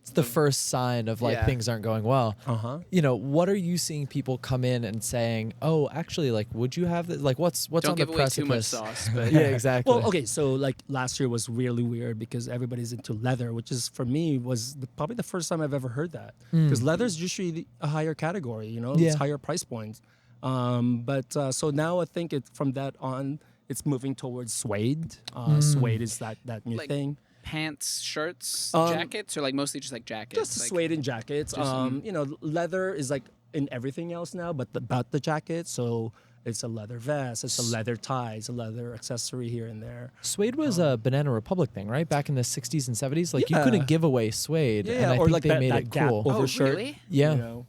A: It's the first sign of like
B: Yeah.
A: things aren't going well.
C: Uh-huh.
A: What are you seeing people come in and saying, "Oh, actually, like, would you have this? Like, what's
B: don't
A: on the
B: give away too much
A: precipice?"
B: sauce, but
A: Yeah, exactly.
C: Well, okay, so like last year was really weird because everybody's into leather, which is for me was probably the first time I've ever heard that. Because leather's usually a higher category,
A: Yeah.
C: it's higher price points. So now I think from that on, it's moving towards suede. Suede is that new
B: Like
C: thing.
B: pants, shirts,
C: Um,
B: jackets, or like mostly just like jackets.
C: Just
B: like,
C: suede and jackets. Leather is like in everything else now, but about the jacket. So it's a leather vest, it's a leather tie, it's a leather accessory here and there.
A: Suede was a Banana Republic thing, right? Back in the 60s and 70s. Like, you
C: Yeah.
A: couldn't give away suede.
C: Yeah,
A: and I
C: or
A: think
C: like
A: they
C: that,
A: made
C: that
A: it
C: Gap
A: cool.
C: overshirt.
B: really?
A: Yeah.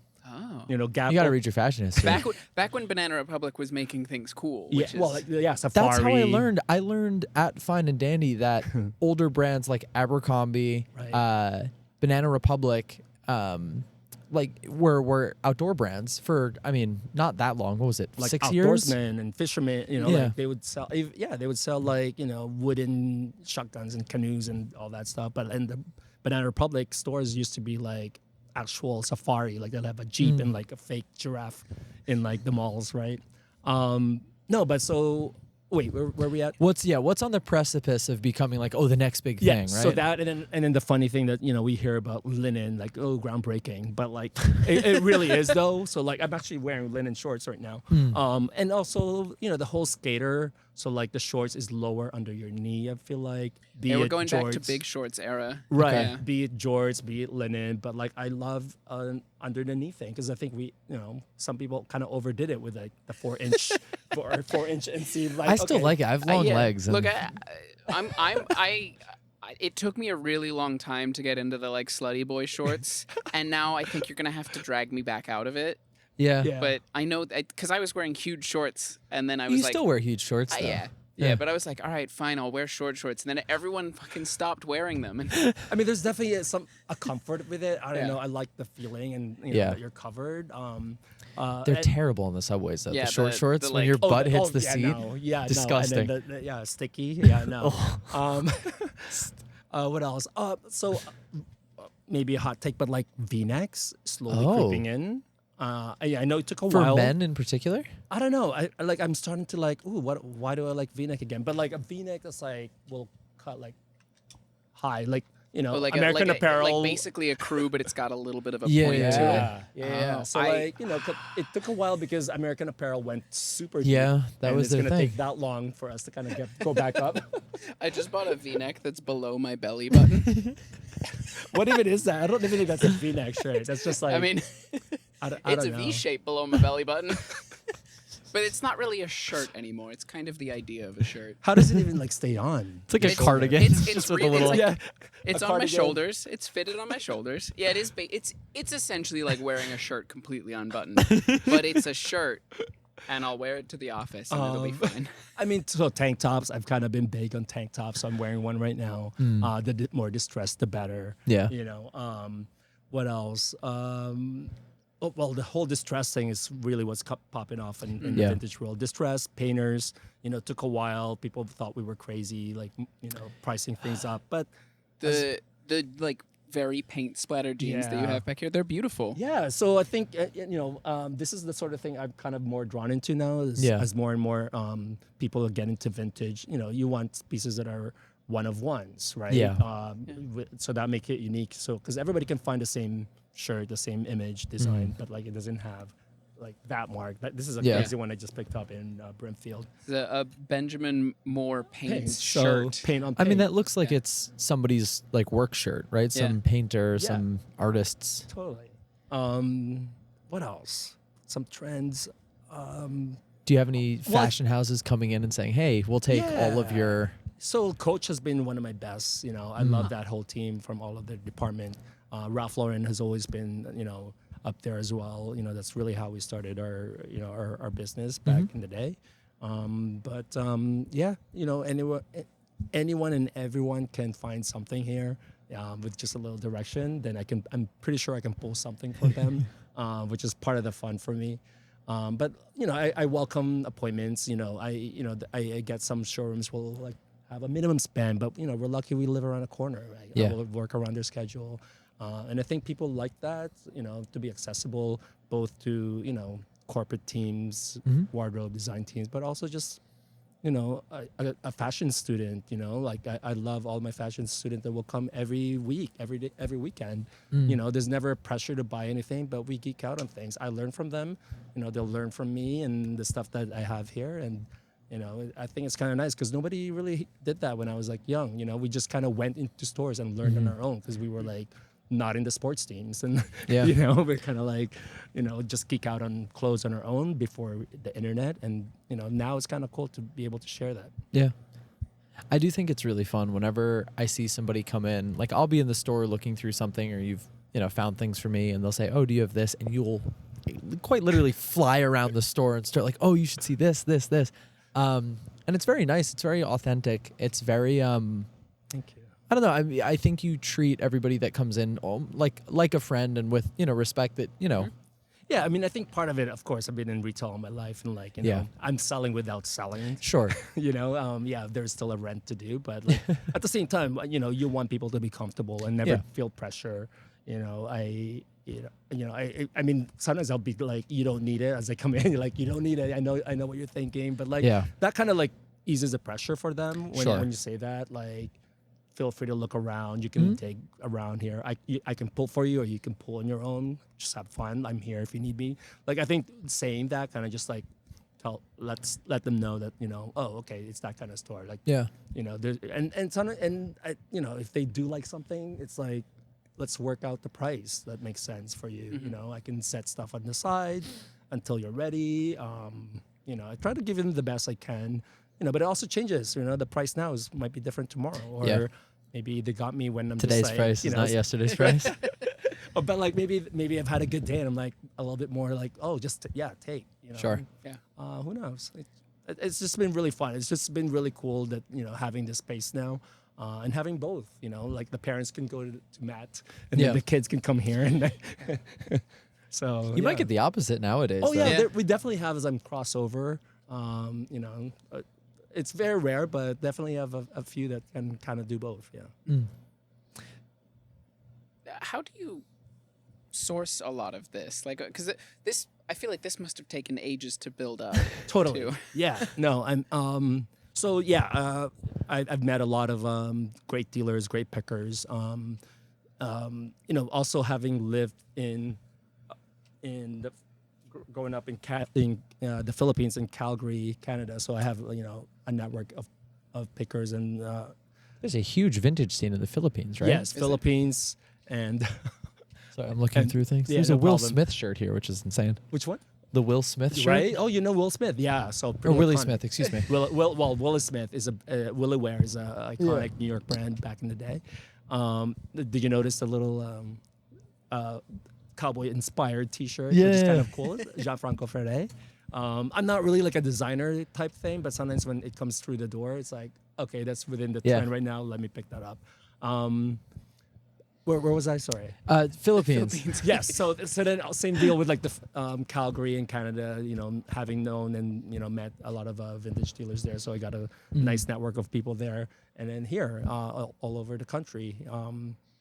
C: Gap.
A: You got to read your fashion history.
B: Back when Banana Republic was making things cool.
C: Yeah,
B: Which is,
C: well, Safari.
A: That's how I learned. I learned at Fine and Dandy that older brands like Abercrombie,
C: Right.
A: Banana Republic, were outdoor brands for, not that long. What was it?
C: Like
A: 6 years?
C: outdoorsmen and fishermen,
A: Yeah.
C: like they would sell. They would sell like wooden shotguns and canoes and all that stuff. But in the Banana Republic stores used to be like actual safari, like they'll have a jeep and like a fake giraffe in like the malls, right? No, but so wait, where we at?
A: What's on the precipice of becoming like, the next big thing, right?
C: So that and then the funny thing that we hear about linen, like groundbreaking, but like it really is though. So like I'm actually wearing linen shorts right now, and also the whole skater. So like the shorts is lower under your knee. I feel like
B: we're going back to
C: jorts.
B: big shorts era.
C: Right.
B: Yeah.
C: Be it jorts, be it linen, but like I love under the knee thing because I think some people kind of overdid it with like the 4-inch, 4-inch inseam. Like,
A: I still like it. I have long
B: Yeah.
A: legs. And
B: Look, it took me a really long time to get into the like slutty boy shorts, and now I think you're gonna have to drag me back out of it.
A: yeah.
C: Yeah.
B: But I know because I was wearing huge shorts, and then I
A: You
B: was like,
A: still wear huge shorts, though.
B: yeah, but I was like, all right, fine, I'll wear short shorts, and then everyone fucking stopped wearing them. And
C: I mean, there's definitely a comfort with it. I don't
B: Yeah.
C: know. I like the feeling and
A: Yeah.
C: that you're covered.
A: They're terrible in the subways, though.
B: Yeah,
A: the short
B: the-
A: shorts,
B: the,
A: when
B: like-
A: your
B: Oh,
A: butt hits the
C: yeah,
A: seat.
C: no, yeah,
A: Disgusting.
C: No. And then sticky. Yeah, no. What else? Maybe a hot take, but like V-necks slowly
A: Oh.
C: creeping in. I know it took a
A: For
C: while.
A: men in particular?
C: I don't know. I'm starting to like. Ooh, why do I like V-neck again? But like a V-neck that's like will cut like high, like
B: like
C: American Apparel.
B: like basically a crew, but it's got a little bit of a
A: Yeah,
B: point
A: yeah,
B: to it.
C: Yeah.
B: Oh,
C: So it took a while because American Apparel went super deep.
A: Yeah, that
C: and
A: was
C: it's
A: their
C: gonna
A: thing.
C: take that long for us to kind of go back up.
B: I just bought a V-neck that's below my belly button.
C: What even is that? I don't even think that's a V-neck shirt. That's just like
B: I mean,
C: I
B: it's
C: don't
B: a
C: know.
B: V shape below my belly button. But it's not really a shirt anymore. It's kind of the idea of a shirt.
C: How does it even like stay on?
A: It's like a
B: It's-
A: cardigan.
B: it's
A: just with
B: really-
A: a little.
B: it's like-
C: Yeah.
B: It's
C: A
B: on my
C: cardigan.
B: shoulders. It's fitted on my shoulders. Yeah, it is. It's essentially like wearing a shirt completely unbuttoned, but it's a shirt, and I'll wear it to the office, and it'll be fine.
C: I mean, so tank tops. I've kind of been big on tank tops. So I'm wearing one right now. The more distressed, the better.
A: Yeah.
C: What else? Well, the whole distress thing is really what's popping off in the
A: Yeah.
C: vintage world. Distress, painters, took a while. People thought we were crazy, like, pricing things up. But
B: The like very paint splattered jeans that you
C: Yeah.
B: have back here, they're beautiful.
C: yeah, so I think, this is the sort of thing I'm kind of more drawn into now as more and more people get into vintage. You want pieces that are one of ones, right?
A: Yeah.
C: So that make it unique. So, because everybody can find the same shirt, the same image, design, but like it doesn't have like that mark. This is a
A: Yeah.
C: crazy one I just picked up in Brimfield.
B: The Benjamin Moore paints
C: So
B: shirt.
C: paint on
A: I mean,
C: paint.
A: that looks like it's somebody's like work shirt, right? Some painter,
C: Yeah.
A: some artists.
C: Totally. What else? Some trends.
A: Do you have any fashion houses coming in and saying, "Hey, we'll take all of
C: Yeah.
A: your"?
C: So Coach has been one of my best. I love that whole team from all of the department. Ralph Lauren has always been, up there as well. That's really how we started our business back in the day. Anyone and everyone can find something here with just a little direction. Then I'm pretty sure I can pull something for them, which is part of the fun for me. But I welcome appointments. I get some showrooms will like have a minimum spend, but we're lucky we live around a corner, right?
A: Yeah.
C: We'll work around their schedule, and I think people like that. To be accessible both to corporate teams, wardrobe design teams, but also just a fashion student. Like I love all my fashion students that will come every week, every day, every weekend. There's never pressure to buy anything, but we geek out on things. I learn from them. They'll learn from me and the stuff that I have here. And I think it's kind of nice because nobody really did that when I was like young. We just kind of went into stores and learned on our own because we were like not in the sports teams, and we're kind of like just geek out on clothes on our own before the internet. And now it's kind of cool to be able to share that.
A: Yeah. I do think it's really fun whenever I see somebody come in. Like I'll be in the store looking through something, or you've found things for me, and they'll say, "Oh, do you have this?" And you'll quite literally fly around the store and start like, "Oh, you should see this, this, this." And it's very nice. It's very authentic. It's very
C: Thank you.
A: I don't know. I think you treat everybody that comes in like a friend and with respect that
C: Yeah, I mean, I think part of it, of course, I've been in retail all my life, and like I'm selling without selling.
A: Sure.
C: There's still a rent to do, but like, at the same time, you want people to be comfortable and never feel pressure. I mean, sometimes I'll be like, you don't need it as I come in. You're like, you don't need it. I know what you're thinking, but like that kind of like eases the pressure for them when you say that. Like, feel free to look around. You can take around here. I can pull for you, or you can pull on your own. Just have fun. I'm here if you need me. Like, I think saying that kind of just like let's let them know that oh, okay, it's that kind of store. Like there's if they do like something, it's like, let's work out the price that makes sense for you. I can set stuff on the side until you're ready. I try to give them the best I can. But it also changes. The price now might be different tomorrow, or maybe they got me when I'm
A: today's
C: just like,
A: price is not yesterday's price.
C: But like maybe I've had a good day and I'm like a little bit more like, oh, just take.
A: Sure.
B: Yeah.
C: Who knows? It's just been really fun. It's just been really cool that having this space now. And having both, like the parents can go to Matt, and then the kids can come here, and so
A: you might get the opposite nowadays.
C: Oh
A: though.
C: yeah, we definitely have some crossover. It's very rare, but definitely have a few that can kind of do both. Yeah.
B: How do you source a lot of this? Like, because I feel like this must have taken ages to build up.
C: Totally.
B: Too.
C: Yeah. No. I'm. So yeah, I've met a lot of great dealers, great pickers. Also having lived growing up in the Philippines and Calgary, Canada. So I have a network of pickers and.
A: There's a huge vintage scene in the Philippines, right?
C: Yes, Philippines and.
A: Sorry, I'm looking through things.
C: Yeah,
A: There's
C: no
A: a Will
C: problem.
A: Smith shirt here, which is insane.
C: Which one?
A: The Will Smith shirt,
C: Right? Oh, Will Smith. Yeah. So
A: or Willie
C: iconic.
A: Smith? Excuse me.
C: Willie Smith is Willie Wear is a iconic New York brand back in the day. Did you notice the little cowboy-inspired T-shirt, which is kind of cool? Gianfranco Ferre. I'm not really like a designer type thing, but sometimes when it comes through the door, it's like, okay, that's within the trend right now. Let me pick that up. Where was I? Sorry.
A: Philippines.
C: Yes. So then same deal with like the Calgary in Canada. Having known and met a lot of vintage dealers there, so I got a nice network of people there. And then here, all over the country.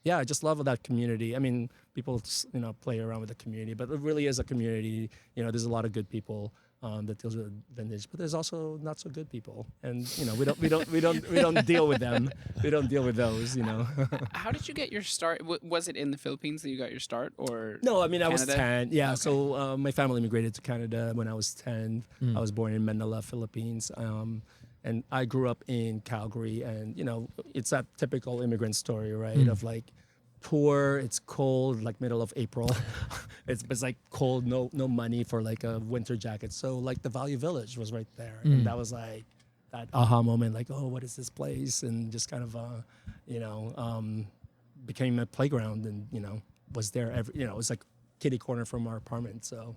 C: I just love that community. I mean, people just, play around with the community, but it really is a community. There's a lot of good people that deals with vintage, but there's also not so good people, and we don't deal with them. We don't deal with those.
B: How did you get your start? Was it in the Philippines that you got your start, or
C: No, I mean,
B: Canada?
C: I was 10. Yeah,
B: Okay.
C: so my family immigrated to Canada when I was 10. I was born in Manila, Philippines. And I grew up in Calgary, and it's that typical immigrant story, right? Of like poor, it's cold, like middle of April. it's like cold, no money for like a winter jacket. So like the Value Village was right there, and that was like that aha moment, like, oh, what is this place? And just kind of became a playground, and was there every it was like kitty corner from our apartment. So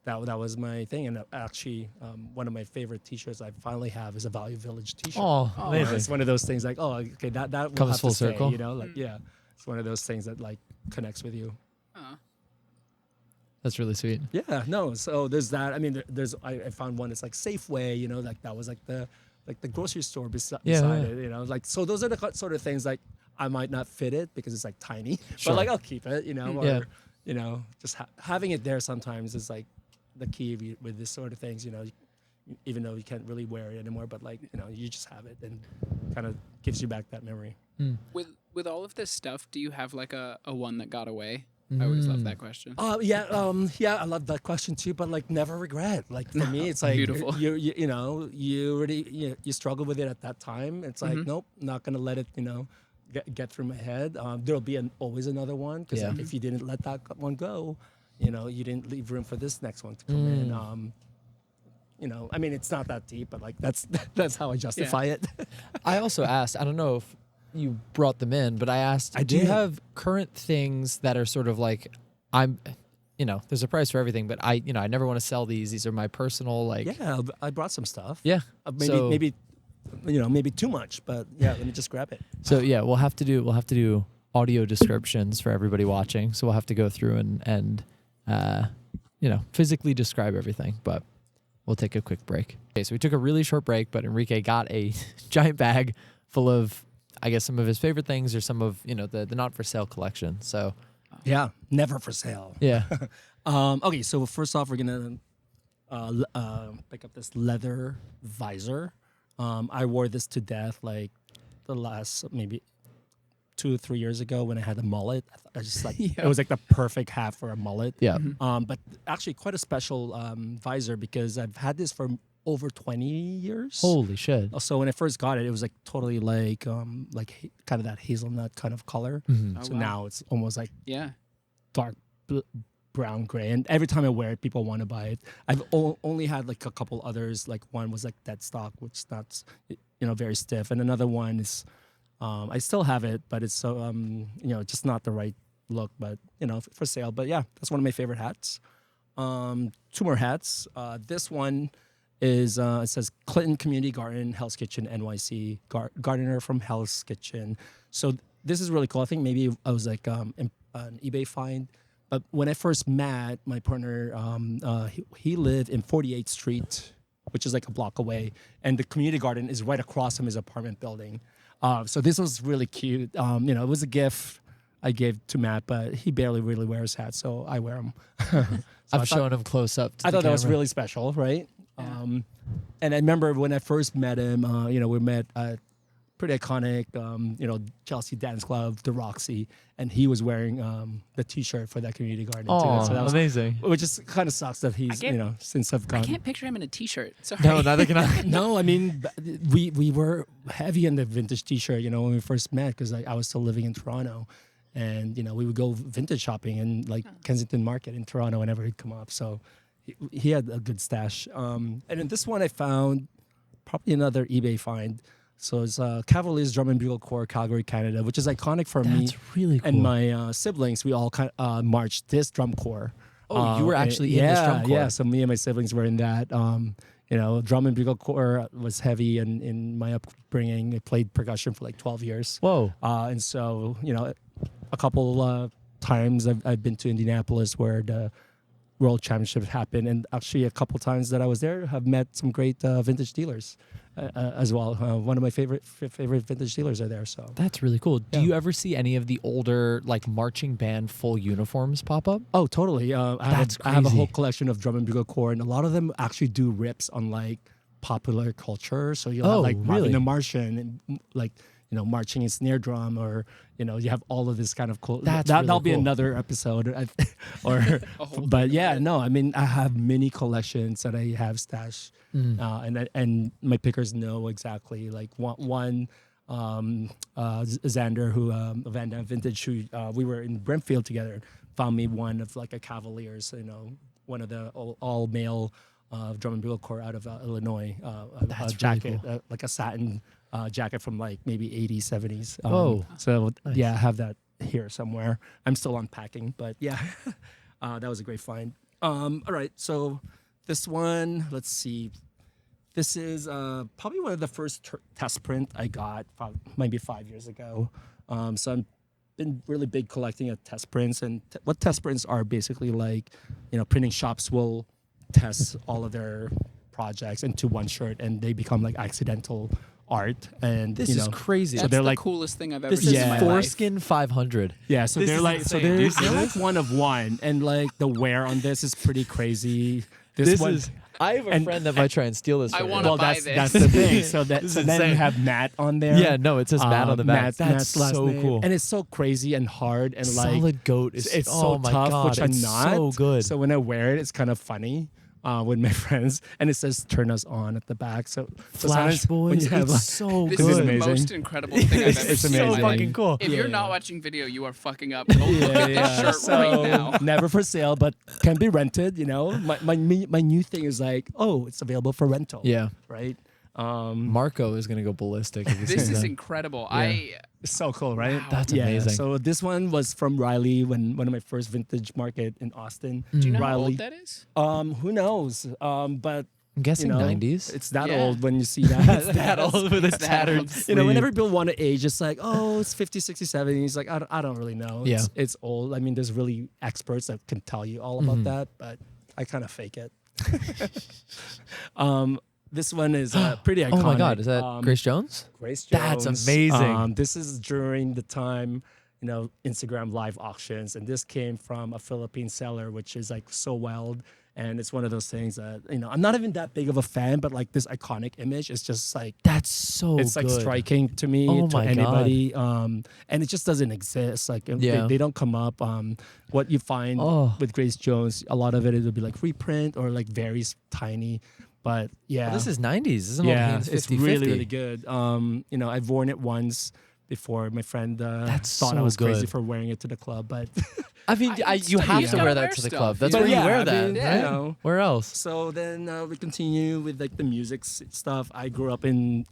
C: that was my thing. And actually, one of my favorite T-shirts I finally have is a Value Village T-shirt.
A: Oh, amazing.
C: It's one of those things like, oh, okay, that will
A: Comes
C: have
A: full
C: to stay,
A: circle.
C: Like, yeah, it's one of those things that like connects with you.
B: Oh.
A: That's really sweet.
C: Yeah, no. So there's that. I mean, I found one that's like Safeway. You know, like that was like the grocery store beside it. You know, like so those are the sort of things like I might not fit it because it's like tiny,
A: Sure.
C: but like I'll keep it. You know, or
A: Yeah.
C: you know, just having it there sometimes is like the key with this sort of things. You know, even though you can't really wear it anymore, but like you know, you just have it and kind of gives you back that memory.
B: With all of this stuff, do you have like a one that got away? I always love that question.
C: Yeah, I love that question too. But like, never regret. Like for me, it's like
B: Beautiful.
C: you know, you already you struggle with it at that time. It's like nope, not gonna let it get through my head. There'll be always another one because
A: Yeah.
C: if you didn't let that one go, you know, you didn't leave room for this next one to come in. You know, I mean, it's not that deep, but like that's how I justify it.
A: I also asked, I don't know if you brought them in, but I asked, do you
C: did.
A: have current things that are sort of like, there's a price for everything, but I never want to sell these. These are my personal, like,
C: Yeah, I brought some stuff.
A: yeah.
C: Maybe maybe too much, but yeah, let me just grab it.
A: So yeah, we'll have to do audio descriptions for everybody watching. So we'll have to go through and physically describe everything, but we'll take a quick break. Okay, so we took a really short break, but Enrique got a giant bag full of, I guess, some of his favorite things or some of, the not for sale collection. So
C: Yeah, never for sale.
A: yeah.
C: Okay, so first off, we're gonna pick up this leather visor. I wore this to death like the last maybe 2 or 3 years ago when I had a mullet. I just like it was like the perfect hat for a mullet.
A: Yeah.
C: But actually quite a special visor because I've had this for over 20 years.
A: Holy shit.
C: So when I first got it, it was like totally like kind of that hazelnut kind of color.
A: Mm-hmm.
C: So
B: wow.
C: now it's almost like
B: Yeah.
C: dark brown gray, and every time I wear it, people want to buy it. I've only had like a couple others. Like one was like dead stock, which is not very stiff, and another one is I still have it, but it's so just not the right look, but for sale. But yeah, that's one of my favorite hats. 2 more hats. This one is it says Clinton Community Garden, Hell's Kitchen, NYC, gardener from Hell's Kitchen. So this is really cool. I think maybe I was like an eBay find. But when I first met my partner, he lived in 48th Street, which is like a block away, and the community garden is right across from his apartment building. So this was really cute. It was a gift I gave to Matt, but he barely really wears hats, so I wear them.
A: I've shown him close up.
C: I thought that was really special, right? And I remember when I first met him, we met at pretty iconic, Chelsea Dance Club, the Roxy, and he was wearing the T-shirt for that community garden
A: Oh,
C: too. So that was
A: amazing.
C: Which just kind of sucks that he's, since I've
B: I
C: gone.
B: can't picture him in a T-shirt. Sorry.
A: No, neither can I.
C: No, I mean, we were heavy on the vintage T-shirt, when we first met, because I was still living in Toronto. And, we would go vintage shopping in like Kensington Market in Toronto whenever he'd come up. So he had a good stash. And in this one, I found probably another eBay find. So it's Cavaliers Drum and Bugle Corps, Calgary, Canada, which is iconic for me.
A: That's really cool.
C: And my siblings, we all marched this drum corps.
A: Oh, you were actually in this drum corps.
C: Yeah, so me and my siblings were in that. Drum and Bugle Corps was heavy in my upbringing. I played percussion for like 12 years.
A: Whoa.
C: And so, a couple times I've been to Indianapolis where the World Championships happened, and actually a couple times that I was there, have met some great vintage dealers as well. One of my favorite vintage dealers are there. So
A: That's really cool. Do
C: Yeah.
A: you ever see any of the older like marching band full uniforms pop up?
C: Oh, totally. I have a
A: crazy.
C: whole collection of Drum and Bugle Corps, and a lot of them actually do rips on like popular culture. So you'll have like
A: really?
C: Marvin the Martian, and like marching in snare drum, or you have all of this kind of cool.
A: That's
C: that'll
A: really
C: be
A: cool.
C: another episode, but yeah, no, I mean I have many collections that I have stashed, and my pickers know exactly. Like one Xander who Van Damme Vintage, who we were in Brentfield together, found me one of like a Cavaliers, one of the all male Drum and Bugle Corps out of Illinois,
A: That's
C: a
A: really
C: jacket,
A: cool.
C: like a satin jacket from like maybe 80s, 70s.
A: Whoa.
C: So
A: Nice.
C: yeah, I have that here somewhere. I'm still unpacking, but yeah, that was a great find. All right, so this one, let's see. This is probably one of the first test print I got, maybe 5 years ago. So I'm been really big collecting of test prints, and what test prints are basically like, printing shops will test all of their projects into one shirt, and they become like accidental art. And
A: This is crazy.
B: That's
C: so they're
B: the
C: like
B: coolest thing I've ever
A: This
B: seen
A: is
B: in my life.
A: Foreskin 500.
C: yeah, so
A: This
C: they're
A: is
C: like
A: insane.
C: they're like one of one, and like the wear on this is pretty crazy.
A: This
C: one,
A: is. I have a
C: and-
A: friend that might try and steal this.
B: I
A: from you.
B: wanna
C: well,
B: buy
C: that's
B: this.
C: that's the thing. So
A: This is
C: then you
A: insane.
C: have Matt on there.
A: Yeah, no, it says Matt on the back. That's
C: Matt's last
A: so
C: name.
A: cool.
C: And it's so crazy and hard and like
A: Solid goat is
C: it's
A: oh
C: so
A: my
C: tough,
A: God,
C: which I'm
A: it's
C: not.
A: so good.
C: So when I wear it, it's kind of funny with my friends, and it says "Turn us on" at the back. So
A: Flash
C: sometimes when
A: Boys,
C: you have,
A: it's
C: like,
A: so
B: This
A: good.
B: is the
C: amazing.
B: most incredible thing I've ever
C: It's
B: seen in
C: amazing.
B: my
A: fucking
B: life.
A: cool.
B: If
C: Yeah,
B: you're not
C: yeah.
B: watching video, you are fucking up. Go look at this shirt
C: so
B: right now.
C: never for sale, but can be rented. My new thing is like, oh, it's available for rental.
A: Yeah,
C: right.
A: Marco is gonna go ballistic. If he
B: This
A: sees
B: is
A: that.
B: incredible.
C: It's so cool, right?
B: Wow.
A: That's
C: Yeah.
A: amazing.
C: So this one was from Riley when one of my first vintage market in Austin.
B: Do you know how
C: Riley.
B: old that is?
C: Who knows? But
A: I'm guessing 90s.
C: It's that
B: Yeah.
C: old when you see that.
A: It's that old with a
B: It's that
A: tattered
B: old.
A: sleeve.
C: Whenever people want to age, it's like, oh, it's 50, 60, 70. He's like, I don't really know.
A: Yeah.
C: It's old. I mean, there's really experts that can tell you all about that, but I kind of fake it. This one is pretty iconic.
A: Oh my God, is that Grace Jones?
C: Grace Jones.
A: That's amazing.
C: This is during the time, Instagram live auctions, and this came from a Philippine seller, which is like so wild. And it's one of those things that, I'm not even that big of a fan, but like this iconic image is just like,
A: That's so
C: it's like
A: good.
C: striking to me,
A: Oh
C: to
A: my
C: anybody. And it just doesn't exist. Like
A: Yeah.
C: they don't come up. What you find
A: Oh.
C: with Grace Jones, a lot of it will be like reprint or like very tiny. But yeah,
A: Well, this is 90s. Isn't it?
C: yeah,
A: It's
C: it's
A: 50,
C: really, really good. I've worn it once before. My friend
A: That's
C: thought I
A: so
C: was crazy
A: good.
C: for wearing it to the club, but
A: I mean, you have
B: You've
A: to
B: gotta
A: wear
B: wear
A: that to the
B: stuff.
A: club. That's
B: But
A: where you
C: yeah,
A: wear
C: I
A: that,
C: mean,
A: right? Where else?
C: so then we continue with like the music stuff. I grew up in,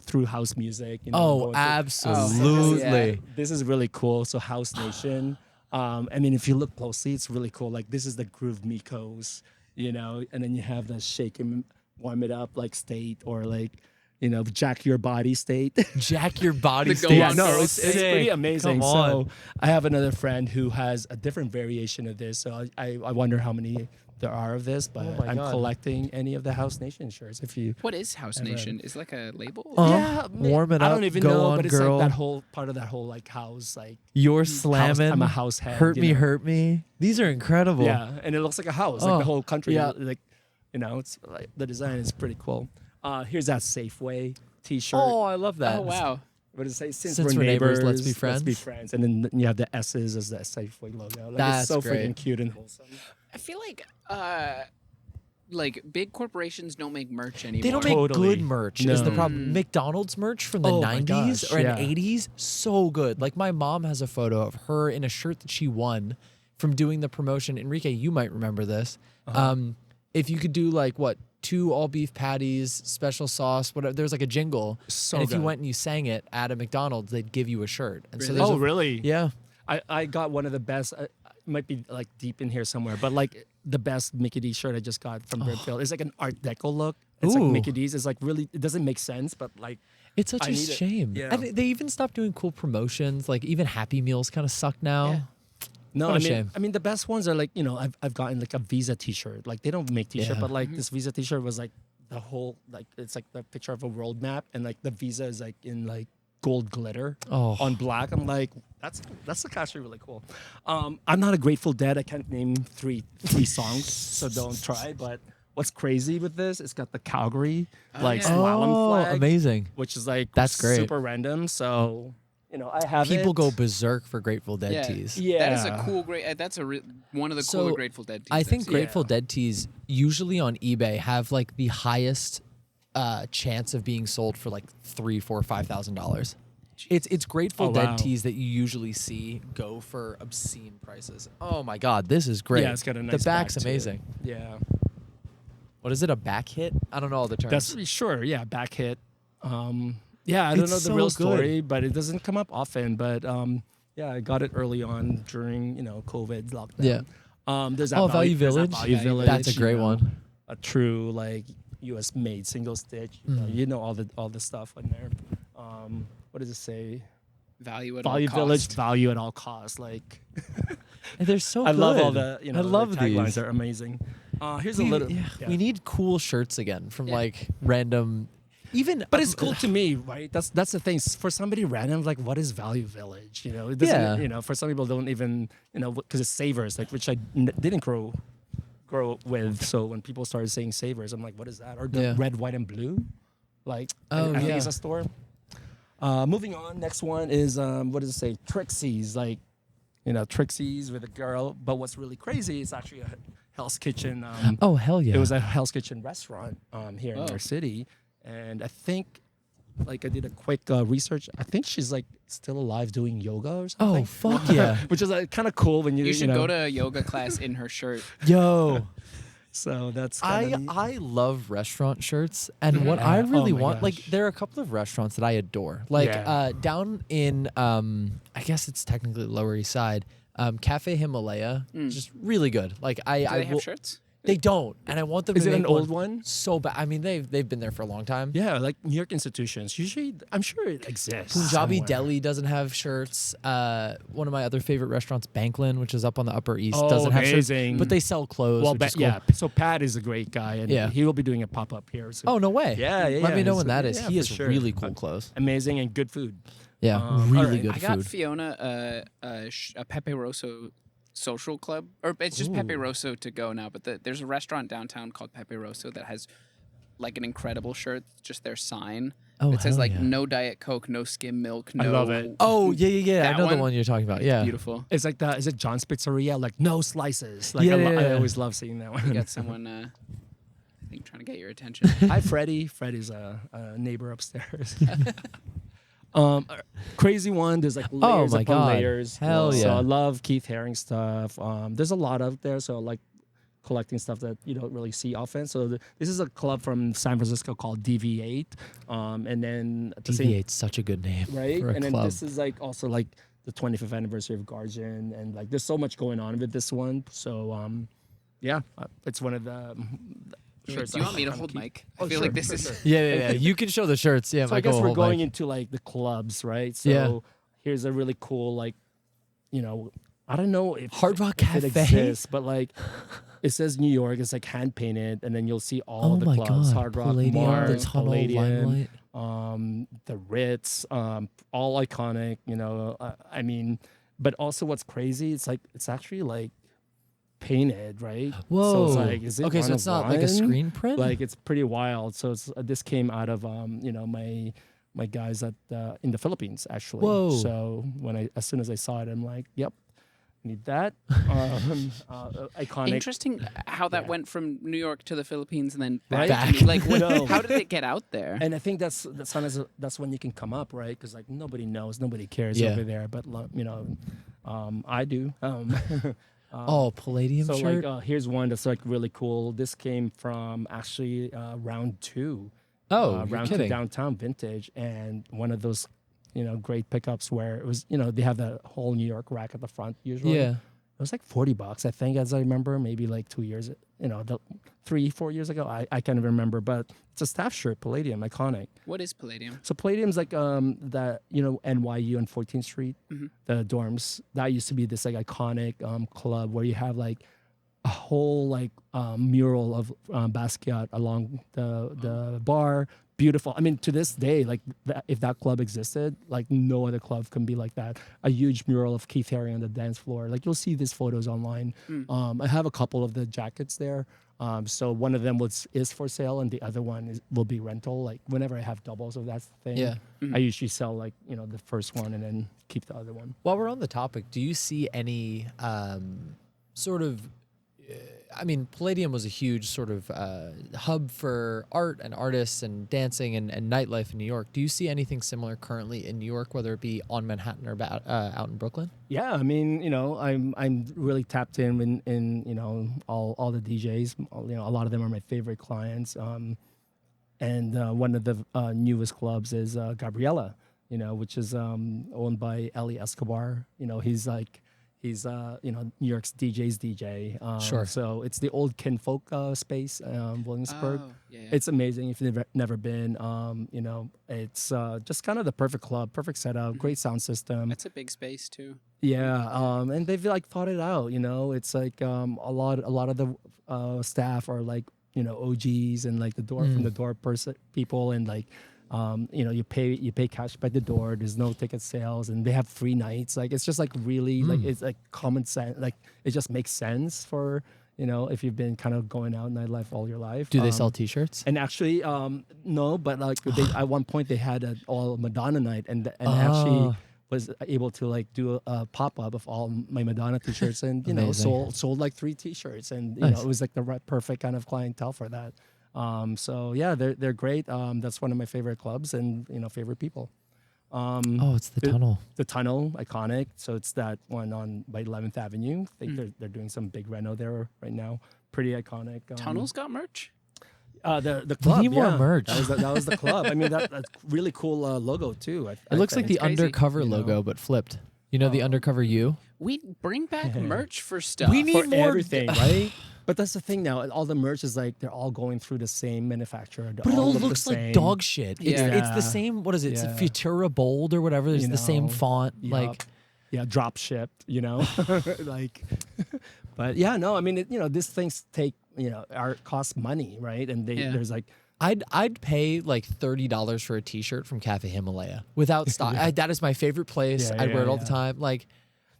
C: through house music.
A: Oh,
C: going through-
A: absolutely.
C: This is really cool. So House Nation. I mean, if you look closely, it's really cool. Like this is the Groove Mikos, and then you have the Shake and Warm It Up like state, or like, Jack Your Body state.
A: Jack your body
B: The
A: state.
B: Go
C: Yeah,
B: on
C: no,
B: Girl
C: it's pretty
A: Sick.
C: amazing.
A: Come on.
C: So I have another friend who has a different variation of this. So I wonder how many there are of this, but
A: Oh my
C: I'm
A: God.
C: collecting any of the House Nation shirts. If you,
B: What is House Nation? Is it like a label?
C: yeah,
A: Warm It
C: I
A: Up,
C: don't even
A: Go
C: know,
A: On
C: but it's
A: Girl.
C: like that whole part of that whole like house, like
A: You're
C: house,
A: slamming.
C: I'm a house head.
A: Hurt
C: you
A: me,
C: know?
A: hurt me. These are incredible.
C: Yeah, and it looks like a house, like
A: Oh,
C: the whole country.
A: yeah.
C: Like, it's like the design is pretty cool. Here's that Safeway T-shirt.
A: Oh, I love that.
B: Oh wow.
C: What does it say? Since
A: Since
C: we're neighbors,
A: let's be
C: Let's be
A: friends.
C: friends. And then you have the S's as the Safeway logo. Like,
A: That's
C: it's so
A: great.
C: freaking cute and wholesome.
B: I feel like big corporations don't make merch anymore.
A: They don't make
C: Totally.
A: good merch. Is the
C: No.
A: problem? McDonald's merch from the
C: Oh my
A: 90s
C: gosh,
A: or
C: yeah.
A: 80s, so good. Like my mom has a photo of her in a shirt that she won from doing the promotion. Enrique, you might remember this. If you could do like 2 all beef patties, special sauce, whatever. There's like a jingle,
C: So
A: and if you
C: good.
A: went and you sang it at a McDonald's, they'd give you a shirt. And so
B: Really?
A: there's
C: Oh,
A: a,
C: really?
A: yeah.
C: I got one of the best. It might be like deep in here somewhere, but like the best Mickey D's shirt I just got from Brimfield. It's like an Art Deco look. It's like
A: Ooh.
C: Mickey D's. It's like really, it doesn't make sense, but like
A: It's such
C: I
A: a
C: need it.
A: shame.
C: Yeah.
A: And they even stopped doing cool promotions. Like even Happy Meals kind of suck now.
B: Yeah.
C: no,
A: What a
C: I mean,
A: shame.
C: I mean the best ones are like I've gotten like a Visa T-shirt. Like they don't make T-shirt,
A: Yeah.
C: but like this Visa T-shirt was like the whole like it's like the picture of a world map, and like the Visa is like in like gold glitter
A: Oh.
C: on black. I'm like that's actually really cool. I'm not a Grateful Dead. I can't name three songs, so don't try. But what's crazy with this? It's got the Calgary like
B: yeah.
C: slalom
A: Oh,
C: flag,
A: amazing.
C: which is like
A: That's great.
C: super random. So I have
A: People
C: it.
A: go berserk for Grateful Dead
B: Yeah.
A: tees.
C: Yeah,
B: That is a cool great. That's one of the
A: So,
B: cooler Grateful Dead.
A: I
B: tees
A: think
B: I've seen.
A: Grateful Dead tees usually on eBay have like the highest chance of being sold for like $3,000, $4,000, $5,000. It's Grateful
C: Oh,
A: Dead
C: wow.
A: tees that you usually see go for obscene prices. Oh my God, this is great.
C: Yeah, it's got a nice
A: the back's
C: back to it.
A: amazing.
C: Yeah,
A: What is it? A back hit? I don't know all the terms.
C: that's sure. Yeah, back hit. Yeah, I don't
A: It's
C: know the
A: so
C: real
A: good.
C: story, but it doesn't come up often. But yeah, I got it early on during COVID lockdown.
A: Yeah.
C: There's that
A: Oh, Value
C: there's that
A: Village?
C: Value
B: Value
C: Village.
A: That's a great one.
C: A true like U.S. made single stitch. You know all the stuff on there. What does it say?
B: Value at
C: Value
B: all
C: Village,
B: cost.
C: value at all costs. Like,
A: And they're so
C: I
A: good.
C: love all the
A: I love
C: the taglines
A: these.
C: are amazing. Here's a little. Yeah.
A: We need cool shirts again from
B: Yeah.
A: like random. Even,
C: But it's cool to me, right? That's the thing. For somebody random, like, what is Value Village? You know, it doesn't.
A: Yeah.
C: You know, for some people, don't even. You know, because it's Savers, like, which I didn't grow with. So when people started saying Savers, I'm like, what is that? Or the
A: Yeah.
C: red, white, and blue, like,
A: Oh,
C: I think
A: yeah.
C: it's a store. Moving on, next one is what does it say? Trixie's, like, you know, Trixie's with a girl. But what's really crazy is actually a Hell's Kitchen.
A: Oh hell yeah!
C: It was a Hell's Kitchen restaurant here in
B: Oh.
C: our city, and I think, like, I did a quick research. I think she's like still alive doing yoga or something.
A: Oh fuck yeah!
C: Which is kind of cool when
B: You should
C: know.
B: go to a yoga class in her shirt.
A: Yo,
C: So that's kinda neat.
A: I love restaurant shirts, and what I
C: Yeah.
A: really
C: Oh my
A: want, like,
C: gosh.
A: there are a couple of restaurants that I adore. Like
C: Yeah.
A: down in I guess it's technically Lower East Side, Cafe Himalaya, just really good. Like
B: Do they
A: will,
B: have shirts?
A: They don't, and I want them.
C: Is
A: to
C: it
A: make
C: an old one?
A: So bad. I mean, they've been there for a long time.
C: Yeah, like New York institutions. Usually, I'm sure it exists.
A: Punjabi
C: somewhere.
A: Deli doesn't have shirts. One of my other favorite restaurants, Banklin, which is up on the Upper East,
C: Oh,
A: doesn't have shirts,
C: amazing.
A: but they sell clothes.
C: Well,
A: which is cool.
C: yeah. So Pat is a great guy, and
A: Yeah.
C: he will be doing a pop up here. So
A: Oh no way!
C: Yeah, yeah,
A: Let me
C: yeah.
A: know
C: He's-
A: when that is.
C: yeah,
A: He
C: for
A: has
C: sure.
A: really cool clothes.
C: amazing and good food.
A: Yeah, really
C: alright.
A: good
B: I got
A: food.
B: Fiona a Pepe Rosso social club, or it's just Pepe Rosso to go now. But there's a restaurant downtown called Pepe Rosso that has like an incredible shirt, just their sign.
A: Oh,
B: It says
A: hell
B: like
A: yeah.
B: no Diet Coke, no skim milk, no.
C: I love it.
A: Oh yeah. I
B: That
A: know the
B: one?
A: one you're talking about. Yeah.
B: Beautiful.
C: It's like is it John's Pizzeria? Like, no slices. Like,
A: Yeah,
C: I
A: yeah.
C: always love seeing that one.
B: You got someone, I think, trying to get your attention.
C: Hi, Freddie. Freddie's a neighbor upstairs. Crazy one. There's like layers
A: my
C: upon
A: God.
C: layers.
A: Hell
C: So
A: yeah.
C: I love Keith Haring stuff. There's a lot out there. So I like collecting stuff that you don't really see often. So this is a club from San Francisco called DV8. And then at the same
A: DV8's such a good name.
C: right?
A: For a
C: And then
A: club.
C: this is like also like the 25th anniversary of Guardian, and like there's so much going on with this one. So yeah, it's one of the shirts.
B: Do you
C: I
B: want me to
C: kinda
B: hold
C: keep.
B: Mike?
C: Oh,
B: I feel
C: sure,
B: like this
C: for
B: is.
C: sure.
A: Yeah. You can show the shirts. Yeah,
C: So I
A: Michael
C: guess
A: will
C: we're
A: hold
C: going
A: Mike.
C: into like the clubs, right? So
A: Yeah.
C: here's a really cool, like, you know, I don't know if
A: Hard Rock
C: if it
A: Cafe?
C: exists, but like it says New York. It's like hand painted, and then you'll see all
A: Oh
C: the
A: my
C: clubs:
A: God.
C: Hard Rock,
A: Palladium, the
C: Mars,
A: Tunnel,
C: Palladium,
A: Limelight.
C: the Ritz, all iconic. You know, I mean, but also what's crazy? It's like it's actually like painted, right?
A: Whoa.
C: So it's like, is it
A: okay, so
C: one
A: it's
C: of
A: not like a
C: one?
A: screen print.
C: Like, it's pretty wild. So it's this came out of you know, my guys at in the Philippines actually.
A: Whoa.
C: So as soon as I saw it, I'm like, yep, need that. Iconic.
B: Interesting how that
C: Yeah.
B: went from New York to the Philippines and then
C: Right?
B: back. To like,
C: No.
B: how did it get out there?
C: And I think that's when you can come up, right? Because like nobody knows, nobody cares
A: Yeah.
C: over there, but you know, I do.
A: oh, Palladium
C: So
A: shirt.
C: like, here's one that's like really cool. This came from actually round two.
A: Oh, you're
C: round
A: kidding.
C: two downtown vintage, and one of those, you know, great pickups where it was, you know, they have the whole New York rack at the front usually.
A: Yeah.
C: It was like $40, I think, as I remember, maybe like 2 years, you know, 3-4 years ago. I can't even remember, but it's a staff shirt, Palladium, iconic.
B: What is Palladium?
C: So Palladium's like that, you know, NYU and 14th Street, the dorms. That used to be this like iconic club where you have like a whole like mural of Basquiat along the bar. Beautiful. I mean, to this day, like if that club existed, like no other club can be like that. A huge mural of Keith Haring on the dance floor. Like you'll see these photos online. I have a couple of the jackets there. So one of them is for sale, and the other one will be rental. Like whenever I have doubles of that thing,
A: Yeah.
C: I usually sell like, you know, the first one and then keep the other one.
A: While we're on the topic, do you see any sort of? I mean, Palladium was a huge sort of hub for art and artists and dancing and nightlife in New York. Do you see anything similar currently in New York, whether it be on Manhattan or out in Brooklyn?
C: Yeah, I mean, you know, I'm really tapped in you know, all the DJs. You know, a lot of them are my favorite clients. And one of the newest clubs is Gabriella, you know, which is owned by Eli Escobar. You know, he's like He's New York's DJ's DJ.
A: Sure.
C: So it's the old Kinfolk space, Williamsburg.
B: Oh, yeah.
C: It's amazing if you've never been. It's just kind of the perfect club, perfect setup, great sound system.
B: It's a big space too.
C: Yeah, and they've like thought it out. It's like a lot of the staff are like OGs and like the door from the door people, and like you pay cash by the door. There's no ticket sales, and they have free nights. Like it's just like really like it's like common sense. Like it just makes sense for if you've been kind of going out nightlife all your life.
A: Do they sell T-shirts?
C: And actually, no, but like at one point they had an all Madonna night, and actually was able to like do a pop-up of all my Madonna T-shirts, and sold like 3 T-shirts, and it was like the perfect kind of clientele for that. So yeah, they're great. That's one of my favorite clubs and favorite people.
A: It's the Tunnel.
C: The Tunnel, iconic. So it's that one on by 11th Avenue. I think they're doing some big reno there right now. Pretty iconic.
B: Tunnel's got merch.
C: The club.
A: We need more merch.
C: That was the club. I mean, that's really cool logo too.
A: It looks like the
B: crazy.
A: Undercover logo, but flipped. The Undercover You?
B: We bring back merch for stuff.
A: We need
C: for
A: more
C: everything, right? But that's the thing now. All the merch is like they're all going through the same manufacturer.
A: But it all looks like dog shit. It's
C: Yeah.
A: the same. What is it? It's
C: Yeah.
A: Futura Bold or whatever. There's the same font.
C: Yup.
A: Like
C: drop shipped. Like, but yeah, no. I mean, these things take cost money, right? And there's like.
A: I'd pay like $30 for a T-shirt from Cafe Himalaya without stock. That is my favorite place.
C: Yeah,
A: I'd wear it all
C: yeah.
A: the time. Like,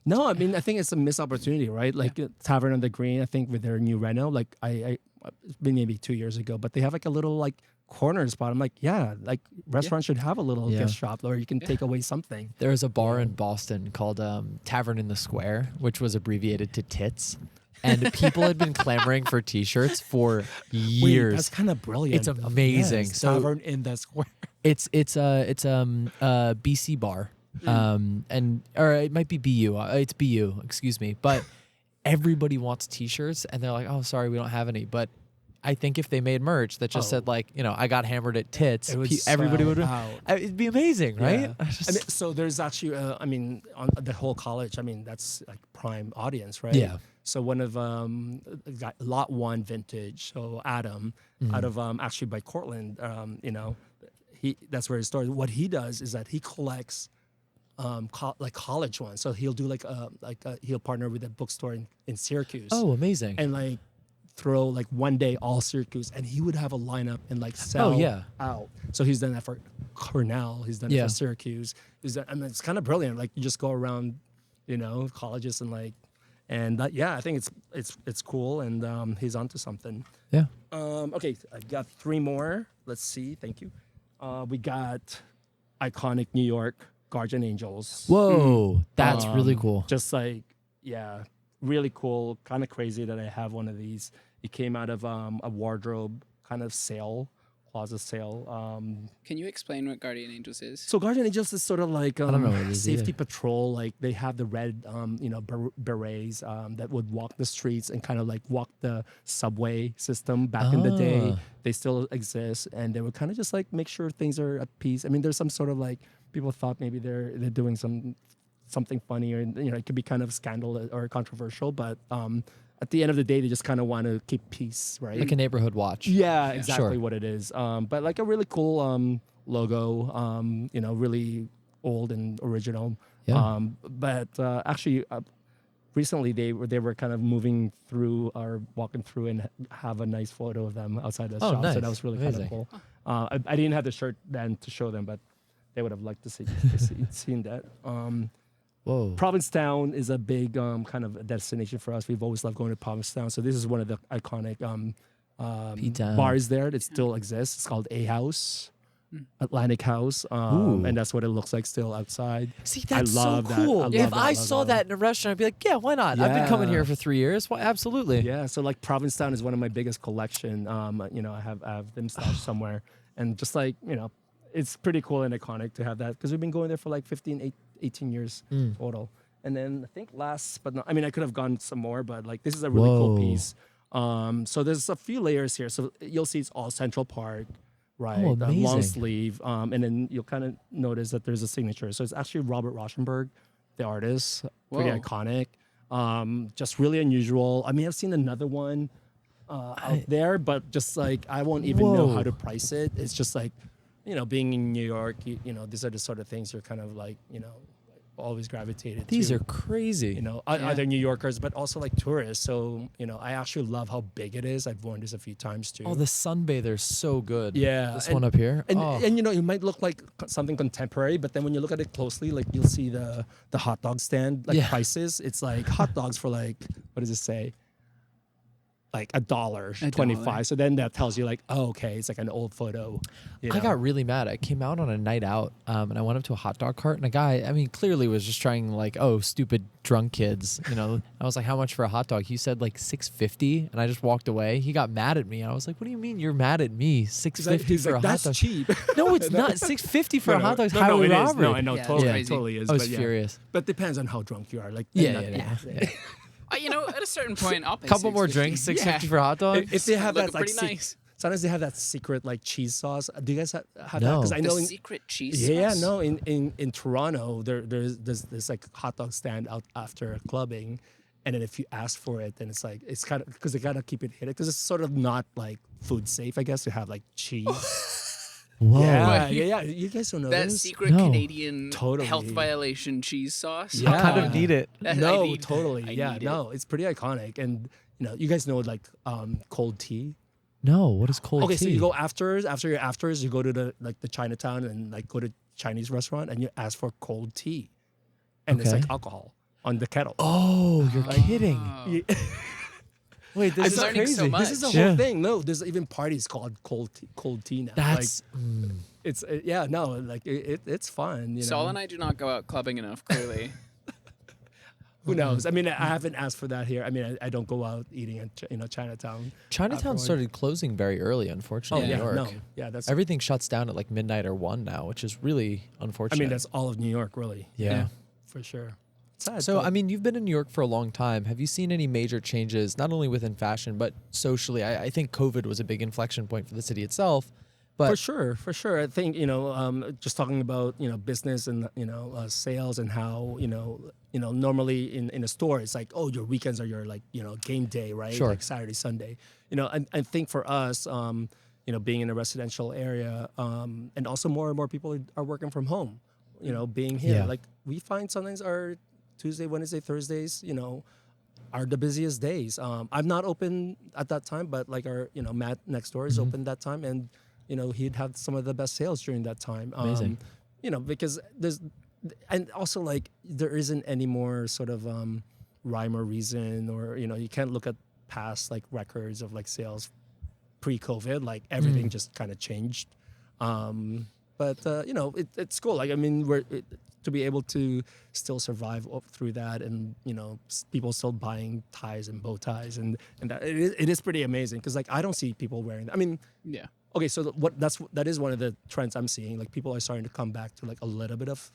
C: No, I mean, I think it's a missed opportunity, right? Like Tavern on the Green, I think with their new reno, like it's been maybe 2 years ago, but they have like a little like corner spot. I'm like, like restaurants should have a little gift shop where you can take away something.
A: there was a bar in Boston called Tavern in the Square, which was abbreviated to Tits. And people had been clamoring for T-shirts for years.
C: Wait, that's kind of brilliant.
A: It's amazing.
C: Yes,
A: So
C: Tavern in the Square.
A: it's BC bar, or it might be BU. It's BU. Excuse me. But everybody wants T-shirts, and they're like, "Oh, sorry, we don't have any." But I think if they made merch that just said like, I got hammered at Tits,
C: It would
A: everybody would.
C: sell out.
A: It'd be amazing, right?
C: Yeah. I mean, so there's actually, on the whole college. I mean, that's like prime audience, right?
A: Yeah.
C: So one of got Lot 1 vintage. So Adam, out of actually by Cortland, that's where it started. What he does is that he collects like college ones. So he'll do he'll partner with a bookstore in Syracuse.
A: Oh, amazing!
C: And like throw like one day all Syracuse, and he would have a lineup and like sell out. So he's done that for Cornell. He's done it for Syracuse. I mean, it's kind of brilliant. Like you just go around, colleges and like. And I think it's cool, and he's onto something.
A: Yeah.
C: Okay, I've got 3 more. Let's see. Thank you. We got iconic New York Guardian Angels.
A: Whoa, that's really cool.
C: Just like really cool. Kind of crazy that I have one of these. It came out of a wardrobe kind of sale, closet sale.
B: Can you explain what Guardian Angels is?
C: So Guardian Angels is sort of like
A: I don't know what it is
C: safety
A: either.
C: patrol. Like they have the red, berets that would walk the streets and kind of like walk the subway system back in the day. They still exist, and they would kind of just like make sure things are at peace. I mean, there's some sort of like people thought maybe they're doing something funny, or it could be kind of scandal or controversial, but at the end of the day, they just kind of want to keep peace, right?
A: Like a neighborhood watch.
C: Yeah, exactly
A: Sure.
C: what it is. But like a really cool logo, really old and original.
A: Yeah.
C: But actually, recently they were kind of moving through or walking through and have a nice photo of them outside the shop.
A: Nice.
C: So that was really kind of
A: Amazing.
C: cool. I didn't have the shirt then to show them, but they would have liked to seen that.
A: Whoa.
C: Provincetown is a big kind of destination for us. We've always loved going to Provincetown. So this is one of the iconic
A: P-Town.
C: bars there that still exists. It's called A House, Atlantic House, and that's what it looks like still outside.
A: See, that's
C: love
A: so
C: that.
A: cool.
C: I love
A: If
C: that.
A: I
C: I love
A: saw
C: that.
A: that in a restaurant, I'd be like, yeah, why not? I've been coming
C: Yeah.
A: here for 3 years. Why, absolutely.
C: Yeah, so like Provincetown is one of my biggest collection. I have them stashed somewhere, and just like it's pretty cool and iconic to have that because we've been going there for like 18 years total. And then I think last, but not, I mean, I could have gone some more, but like this is a really cool
A: Whoa.
C: piece. So there's a few layers here. So you'll see it's all Central Park, right?
A: Oh,
C: Long
A: amazing.
C: sleeve. And then you'll kind of notice that there's a signature. So it's actually Robert Rauschenberg, the artist, pretty
B: Whoa.
C: iconic. Just really unusual. I mean, I've seen another one out there, but just like I won't even know how to price it. It's just like, being in New York, these are the sort of things you're kind of like, always gravitated to.
A: These are crazy.
C: Other New Yorkers, but also like tourists. So, I actually love how big it is. I've worn this a few times too.
A: Oh, the sunbather's so good.
C: Yeah.
A: This one up here.
C: And it might look like something contemporary, but then when you look at it closely, like you'll see the hot dog stand prices. It's like hot dogs for like, what does it say? Like $1.25. So then that tells you like, oh, okay, it's like an old photo.
A: I got really mad. I came out on a night out and I went up to a hot dog cart and a guy, I mean, clearly was just trying like, oh, stupid drunk kids. I was like, how much for a hot dog? He said like $6.50 and I just walked away. He got mad at me. I was like, what do you mean you're mad at me? $6.50 for a hot dog?
C: That's cheap.
A: No, it's not. $6.50 for a hot dog is highway robbery.
C: No, I know, totally is.
A: I was furious.
C: But it depends on how drunk you are. Like,
A: Yeah.
B: At a certain point, I'll pay
A: Couple more
B: $6.50.
A: drinks, $6.50
B: Yeah.
A: for a hot dog.
C: If they have that like
B: pretty nice.
C: sometimes they have that secret like cheese sauce. Do you guys have that?
A: No.
C: Because I know
B: The secret cheese
C: Yeah,
B: sauce?
C: no. In Toronto, there's this like hot dog stand out after clubbing, and then if you ask for it, then it's kind of because they gotta keep it hidden because it's sort of not like food safe, I guess, to have like cheese.
A: Whoa.
C: Yeah. You guys don't know
B: That
C: this?
B: secret
A: No.
B: Canadian
C: Totally.
B: health violation cheese sauce.
C: Yeah.
A: I kind of need it.
C: No,
B: I need-
C: totally.
B: I
C: Yeah,
B: need it.
C: no, it's pretty iconic, and you guys know like cold tea.
A: No, what is cold
C: Okay,
A: tea?
C: so you go after your afters, you go to the Chinatown and like go to Chinese restaurant and you ask for cold tea, and it's
A: Okay.
C: like alcohol on the kettle.
A: Oh, you're kidding.
C: Yeah.
A: Wait, this
B: I'm
A: is
B: learning so
A: crazy.
B: much.
C: This is a
A: Yeah.
C: whole thing. No, there's even parties called cold tea now.
A: That's
C: like, it's like it's fun.
B: Saul and I do not go out clubbing enough, clearly.
C: Who knows? I mean, I haven't asked for that here. I mean, I don't go out eating at Chinatown.
A: Chinatown
C: afterward.
A: started closing very early, unfortunately.
C: yeah,
A: in New York.
C: no, yeah, that's.
A: Everything shuts down at like midnight or 1 now, which is really
C: I
A: unfortunate.
C: mean, that's all of New York, really.
A: yeah.
C: For sure. Sad,
A: So,
C: but-
A: I mean, you've been in New York for a long time. Have you seen any major changes, not only within fashion, but socially? I think COVID was a big inflection point for the city itself. But
C: for sure. I think just talking about business and sales and how normally in a store it's like, oh, your weekends are your like game day, right?
A: Sure.
C: Like Saturday, Sunday. I think for us, being in a residential area, and also more and more people are working from home. Being here,
A: Yeah.
C: like we find sometimes our Tuesday, Wednesday, Thursdays, are the busiest days. I'm not open at that time, but like our Matt next door is open that time, and he'd have some of the best sales during that time.
A: Amazing.
C: Because and also like there isn't any more sort of rhyme or reason, or you can't look at past like records of like sales pre-COVID. Like everything just kind of changed. But it's cool. Like I mean, to be able to still survive up through that, and people still buying ties and bow ties, and that it is pretty amazing because like I don't see people wearing that. I mean,
B: Yeah.
C: okay, so that is one of the trends I'm seeing. Like people are starting to come back to like a little bit of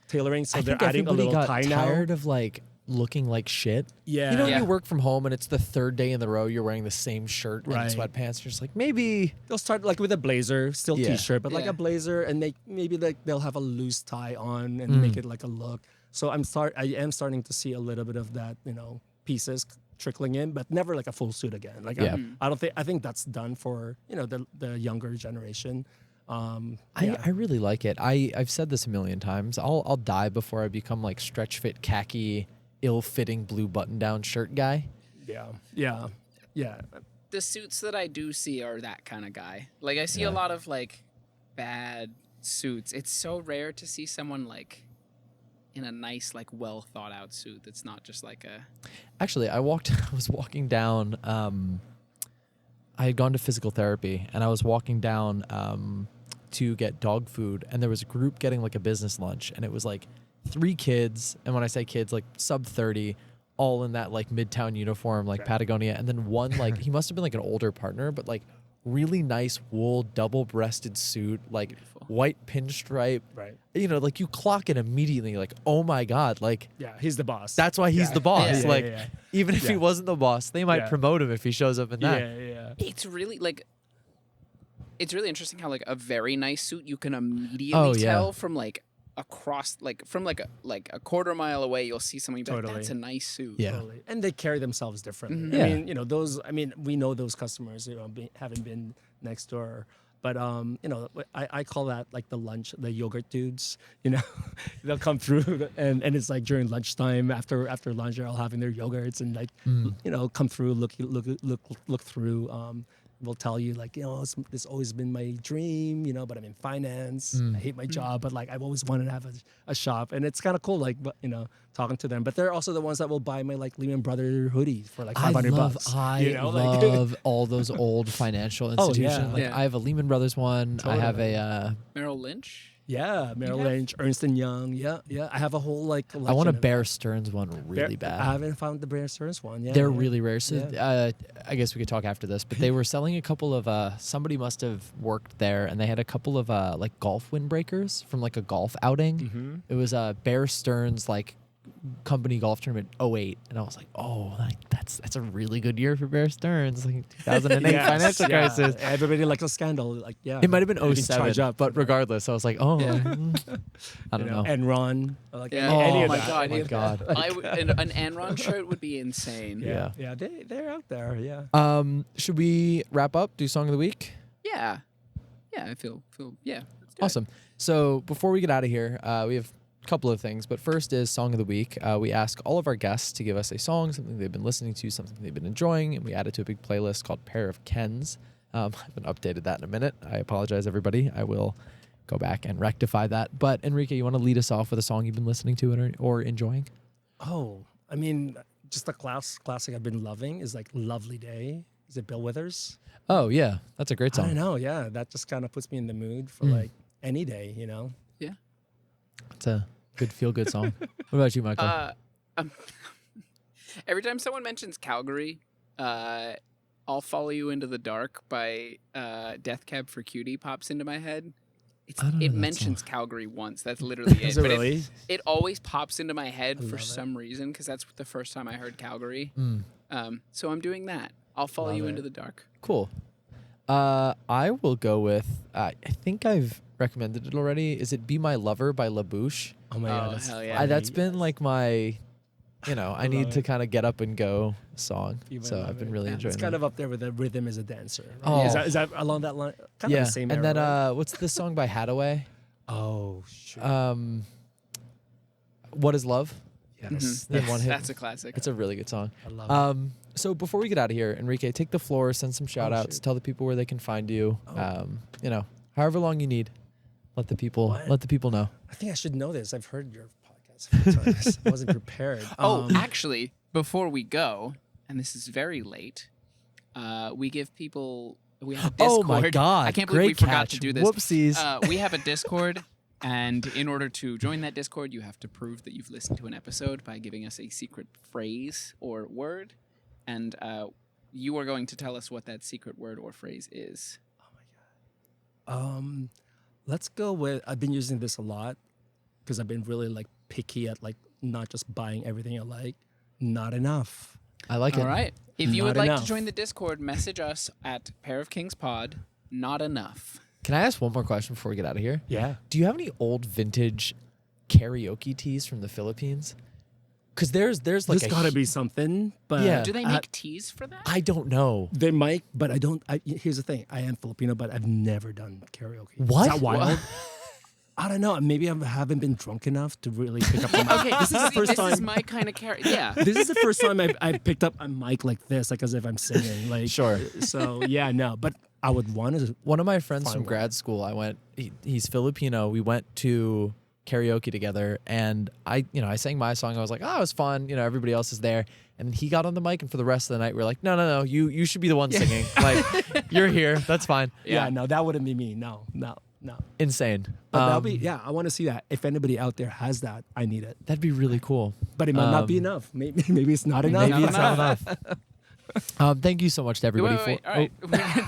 C: tailoring, so
A: I
C: they're
A: think
C: adding a
A: everybody
C: little
A: got
C: tie
A: tired
C: now.
A: of like looking like shit.
C: Yeah.
A: You know, when
B: Yeah.
A: you work from home and it's the third day in the row you're wearing the same shirt
C: Right.
A: and sweatpants. You're just like, maybe.
C: They'll start like with a blazer, still
A: Yeah.
C: t-shirt, but like
B: Yeah.
C: a blazer, and maybe like they'll have a loose tie on and make it like a look. So I am starting to see a little bit of that, pieces trickling in, but never like a full suit again. Like
A: Yeah.
C: I think that's done for the younger generation.
A: I really like it. I've said this a million times. I'll die before I become like stretch fit khaki, ill-fitting blue button-down shirt guy.
C: yeah.
B: The suits that I do see are that kind of guy. Like I see a lot of like bad suits. It's so rare to see someone like in a nice, like well thought out suit that's not just like a
A: Actually, I was walking down. I had gone to physical therapy, and I was walking down to get dog food, and there was a group getting like a business lunch, and it was like 3 kids, and when I say kids, like sub 30, all in that like Midtown uniform, like Patagonia, and then one like he must have been like an older partner, but like really nice wool double-breasted suit, like white pinstripe.
C: Right.
A: Like you clock it immediately, like, oh my God, like
C: Yeah, he's the boss.
A: that's why he's the boss.
C: Yeah,
A: like
C: yeah.
A: even if he
C: Yeah.
A: wasn't the boss, they might
C: Yeah.
A: promote him if he shows up in that.
C: yeah.
B: it's really like it's really interesting how like a very nice suit you can immediately
A: Oh, yeah.
B: tell from like across, like from like a quarter mile away, you'll see something.
C: Totally.
B: That's a nice suit.
A: Yeah.
C: Totally. And they carry themselves differently.
B: Mhm.
A: Yeah.
C: I mean, those. I mean, we know those customers. Having been next door. But I call that like the yogurt dudes. They'll come through and it's like during lunchtime after lunch they're all having their yogurts and like come through look through. Will tell you like it's always been my dream, but I'm in finance. I hate my job, but like I've always wanted to have a shop, and it's kind of cool like talking to them. But they're also the ones that will buy my like Lehman Brothers hoodie for like $500.
A: I love all those old financial institutions.
C: yeah.
A: Like
B: Yeah.
A: I have a Lehman Brothers one. I have a.
B: Merrill Lynch.
C: Yeah, Merrill Lynch, Ernst and Young. Yeah. I have a whole like collection
A: I want a
C: of-
A: Bear Stearns one really bad.
C: I haven't found the Bear Stearns one. Yeah,
A: They're
C: yeah.
A: really rare. So
C: Yeah.
A: I guess we could talk after this. But they were selling a couple of somebody must have worked there, and they had a couple of like golf windbreakers from like a golf outing.
C: Mm-hmm.
A: It was Bear Stearns like company golf tournament 08, and I was like, oh, like that's a really good year for Bear Stearns, like 2008
C: Yes,
A: financial
C: yeah.
A: crisis.
C: Everybody likes a scandal. Like
A: It might have been
C: you can
A: 07,
C: charge up,
A: but regardless, I was like, oh,
B: Yeah.
A: I don't know.
C: Enron. Like
B: Yeah.
C: any
B: Oh
C: of
B: my
C: that.
B: God.
A: Oh my god.
B: An Enron shirt would be insane.
A: Yeah.
C: Yeah, they're out there. Yeah.
A: Should we wrap up? Do song of the week?
B: Yeah. I feel. Yeah. Let's do it.
A: Awesome. So before we get out of here, we have a couple of things. But first is Song of the Week. We ask all of our guests to give us a song, something they've been listening to, something they've been enjoying, and we add it to a big playlist called Pair of Kens. I haven't updated that in a minute. I apologize, everybody. I will go back and rectify that. But Enrique, you want to lead us off with a song you've been listening to or enjoying?
C: Oh, I mean, just a classic I've been loving is like "Lovely Day." Is it Bill Withers?
A: Oh, yeah. That's a great
C: I don't
A: song.
C: know. Yeah, that just kind of puts me in the mood for like any day.
B: Yeah.
A: It's a good feel-good song. What about you, Michael?
B: Every time someone mentions Calgary, I'll Follow You Into the Dark by Death Cab for Cutie pops into my head.
A: I don't know
B: It
A: that
B: mentions Calgary once. That's literally it.
C: Is it
B: But
C: really?
B: it always pops into my head for
C: love it.
B: some reason because that's the first time I heard Calgary.
A: Mm.
B: So I'm doing that. I'll Follow
C: Love
B: You
C: it.
B: Into the Dark.
A: Cool. I will go with, I think I've recommended it already. Is it Be My Lover by La Bouche?
C: Oh my god,
B: Oh,
C: that's
B: hell yeah.
C: funny.
A: That's been like my, I need
C: love
A: to
C: it.
A: kind of get up and go song.
C: Be My
A: So I've
C: Lover.
A: been really
C: Yeah,
A: enjoying
C: It's kind
A: that.
C: of up there with the Rhythm as a Dancer. Right?
A: Oh.
C: Is that along that line? Kind
A: Yeah.
C: of the same
A: And
C: era,
A: then
C: right?
A: what's the song by Hadaway?
C: Oh, shoot.
A: What is Love?
C: Yes.
A: Then one hit.
B: That's a classic.
A: It's a really good song.
C: I love it.
A: So before we get out of here, Enrique, take the floor, send some shout outs,
C: shoot.
A: tell the people where they can find you.
C: Oh.
A: However long you need. Let the people know.
C: I think I should know this. I've heard your podcast a few times. I wasn't prepared.
B: Actually, before we go, and this is very late, we give people. We have a Discord.
A: Oh my God.
B: I can't believe we
A: Great
B: forgot
A: catch.
B: to do this.
A: Whoopsies.
B: We have a Discord, and in order to join that Discord, you have to prove that you've listened to an episode by giving us a secret phrase or word, and you are going to tell us what that secret word or phrase is.
C: Let's go with. I've been using this a lot because I've been really like picky at like not just buying everything I like. Not enough.
A: I like it.
B: All right. If you
C: Not
B: would like
C: enough.
B: to join the Discord, message us at Pair of Kings Pod. Not enough.
A: Can I ask one more question before we get out of here?
C: Yeah.
A: Do you have any old vintage karaoke tees from the Philippines? Because there's like
C: There's got to be something, but
A: Yeah.
B: Do they make teas for that?
A: I don't know.
C: they might. But I don't. Here's the thing. I am Filipino, but I've never done karaoke.
A: What?
C: Is that wild? I don't know. Maybe I haven't been drunk enough to really pick up a mic.
B: Okay,
C: This is the first
B: this is
C: time.
B: my kind of character. Yeah.
C: This is the first time I've picked up a mic like this, like as if I'm singing. Like
A: Sure.
C: So yeah, no. But I would want to.
A: One of my friends
C: Fine
A: from
C: with
A: grad school, he's Filipino. We went to karaoke together, and I sang my song. I was like, oh, it was fun. Everybody else is there. And he got on the mic, and for the rest of the night, we were like, no, you should be the one singing. Like, you're here. That's fine.
C: Yeah. No, that wouldn't be me. No.
A: Insane.
C: But that'll be. Yeah, I want to see that. If anybody out there has that, I need it.
A: That'd be really cool.
C: But it might not be enough. Maybe it's not enough.
A: Maybe it's not enough. Thank you so much to everybody
B: Wait,
A: for.
B: all right.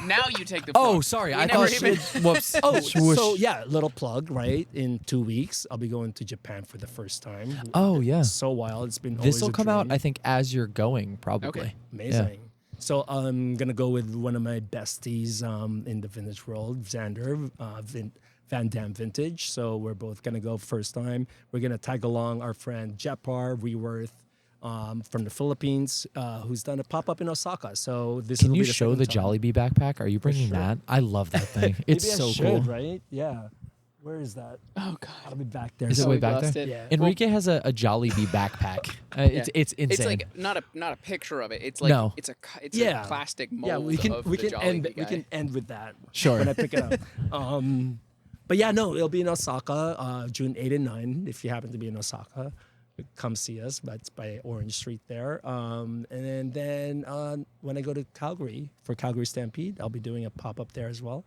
B: Now you take the floor.
A: Oh, sorry.
B: We
A: I
B: never
A: thought.
B: even-
A: Whoops.
C: Oh,
A: Swoosh.
C: so yeah, little plug, right? In 2 weeks, I'll be going to Japan for the first time.
A: Oh, yeah.
C: So wild. It's been
A: This will
C: always a
A: come out,
C: dream.
A: I think, as you're going, probably.
B: Okay.
C: Amazing. So I'm gonna go with one of my besties in the vintage world, Xander, Van Damme vintage. So we're both gonna go first time. We're gonna tag along our friend Jepar Reworth from the Philippines, who's done a pop up in Osaka. So this
A: Can
C: will
A: you
C: be the
A: show the
C: second time.
A: Jollibee backpack? Are you bringing
C: sure.
A: that? I love that thing. It's
C: Maybe I
A: so
C: should,
A: cool.
C: right? Yeah. Where is that?
B: Oh God.
C: I'll be back there.
A: Is it
B: Oh,
A: way
B: we
A: back
B: lost
A: there?
B: it.
C: Yeah.
A: Enrique has a Jollibee backpack.
B: Yeah.
A: It's insane.
B: It's like not a picture of it. It's like
A: No.
B: it's a
C: Yeah.
B: plastic mold
C: Yeah, we can
B: of
C: we
B: the
C: can end
B: Jollibee guy.
C: we can end with that.
A: Sure.
C: When I pick it up. But yeah, no, it'll be in Osaka, June 8 and 9. If you happen to be in Osaka, come see us. But it's by Orange Street there. And then when I go to Calgary for Calgary Stampede, I'll be doing a pop up there as well,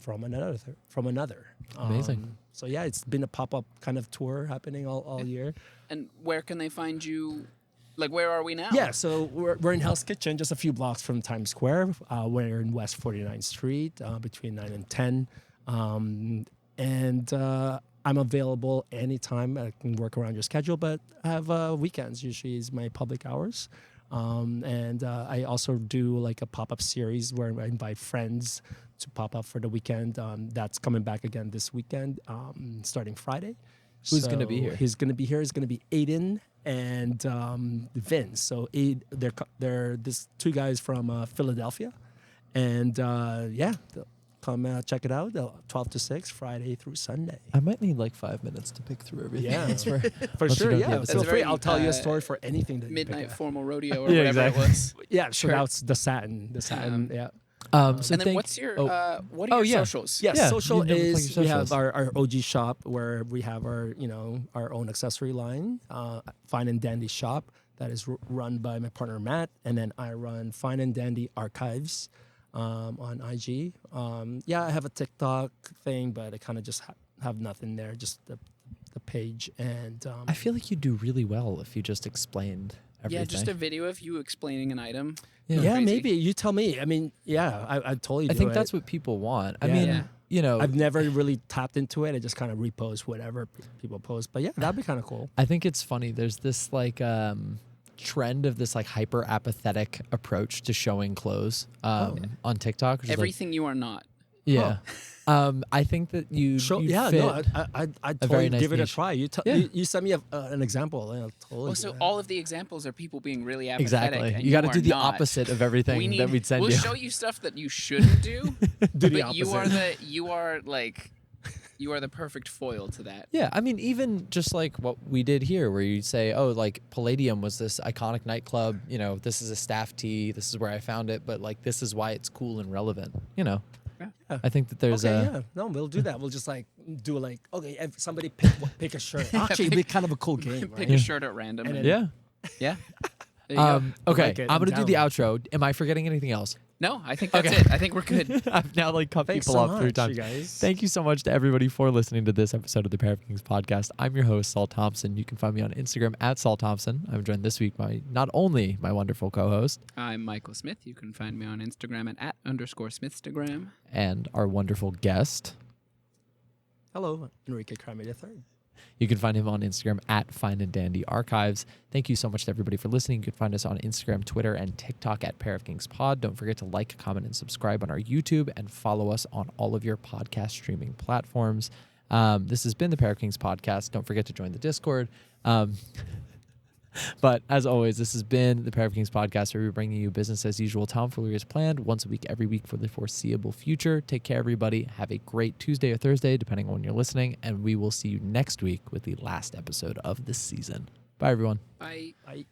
C: from another.
A: Amazing.
C: So yeah, it's been a pop up kind of tour happening all year.
B: And where can they find you? Like, where are we now?
C: Yeah, so we're in Hell's Kitchen, just a few blocks from Times Square. We're in West 49th Street between 9 and 10. I'm available anytime. I can work around your schedule, but I have weekends usually is my public hours. I also do like a pop-up series where I invite friends to pop up for the weekend. That's coming back again this weekend, starting Friday.
A: Who's gonna be here?
C: He's going to be here. It's going to be Aiden and Vince. So they're these two guys from Philadelphia. And come check it out. 12 to 6, Friday through Sunday.
A: I might need like 5 minutes to pick through everything.
C: Yeah,
A: for
C: for sure.
A: know the
C: Yeah,
A: episode.
C: feel
B: That's
C: free.
B: very,
C: I'll tell you a story for anything that you pick
B: Midnight
C: up.
B: Formal Rodeo or
A: Yeah,
B: whatever
A: exactly.
B: it was.
C: Yeah, so
B: Sure.
C: that's the satin. Yeah.
A: So
B: And then
A: thank-
B: what's your
A: oh,
B: what are your
A: yeah.
B: socials?
C: Yeah,
A: Yeah,
C: social
A: you never plug
C: is
A: your
C: we have
A: socials.
C: our OG shop where we have our our own accessory line, Fine and Dandy shop that is run by my partner Matt, and then I run Fine and Dandy Archives on IG. I have a TikTok thing, but I kind of just have nothing there, just the page. And
A: I feel like you do really well if you just explained everything.
B: Yeah, just a video of you explaining an item.
C: yeah,
B: Crazy.
C: maybe you tell me. I mean, yeah, I totally.
A: I
C: do
A: think
C: it.
A: that's what people want. I
C: Yeah.
A: mean,
B: Yeah.
A: you know,
C: I've never really tapped into it. I just kind of repost whatever people post. But yeah, that'd be kind of cool.
A: I think it's funny. There's this like trend of this like hyper apathetic approach to showing clothes on TikTok. Which is
B: Everything you are not.
A: like, yeah. I think that you
C: Show,
A: you'd
C: yeah,
A: fit
C: no, I'd
A: a
C: totally
A: very nice
C: give it a
A: niche.
C: try.
A: Yeah.
C: You send me an example, and I'll totally.
B: Well,
C: do
B: so
C: that.
B: all of the examples are people being really apathetic.
A: Exactly.
B: And
A: You got to
B: are
A: do the
B: not.
A: opposite of everything that we'd send
B: we'll
A: you.
B: show you stuff that you shouldn't do,
C: Do the
B: but you are
C: opposite.
B: you are the perfect foil to that.
A: Yeah, I mean, even just like what we did here, where you say, "Oh, like Palladium was this iconic nightclub. You know, this is a staff tee. This is where I found it. But like, this is why it's cool and relevant." You know,
B: Yeah.
A: I think that there's
C: Okay,
A: a
C: yeah, no, we'll do that. We'll just like do like okay, if somebody pick a shirt. Actually, it'd be kind of a cool game,
B: Pick
C: right?
B: a shirt at random.
C: And
B: and-
C: then-
A: yeah.
B: yeah. There you go.
A: Okay,
C: like it.
A: I'm
C: I'm
A: gonna do the
C: down.
A: outro. Am I forgetting anything else?
B: No, I think that's
A: Okay.
B: it. I think we're good.
A: I've now like cut
C: Thanks
A: people
C: so
A: off 3
C: much,
A: times.
C: you guys.
A: Thank you so much to everybody for listening to this episode of the Pair of Kings podcast. I'm your host, Saul Thompson. You can find me on Instagram at Saul Thompson. I'm joined this week by not only my wonderful co-host
B: I'm Michael Smith. You can find me on Instagram at @_Smithstagram.
A: and our wonderful guest.
C: Hello, Enrique Crame III.
A: You can find him on Instagram at Fine and Dandy Archives. Thank you so much to everybody for listening. You can find us on Instagram, Twitter, and TikTok at Pair of Kings Pod. Don't forget to like, comment, and subscribe on our YouTube and follow us on all of your podcast streaming platforms. This has been the Pair of Kings podcast. Don't forget to join the Discord. But as always, this has been the Pair of Kings podcast, where we're bringing you business as usual tomfoolery as planned, once a week, every week for the foreseeable future. Take care, everybody. Have a great Tuesday or Thursday, depending on when you're listening, and we will see you next week with the last episode of this season. Bye, everyone.
B: Bye.
C: Bye.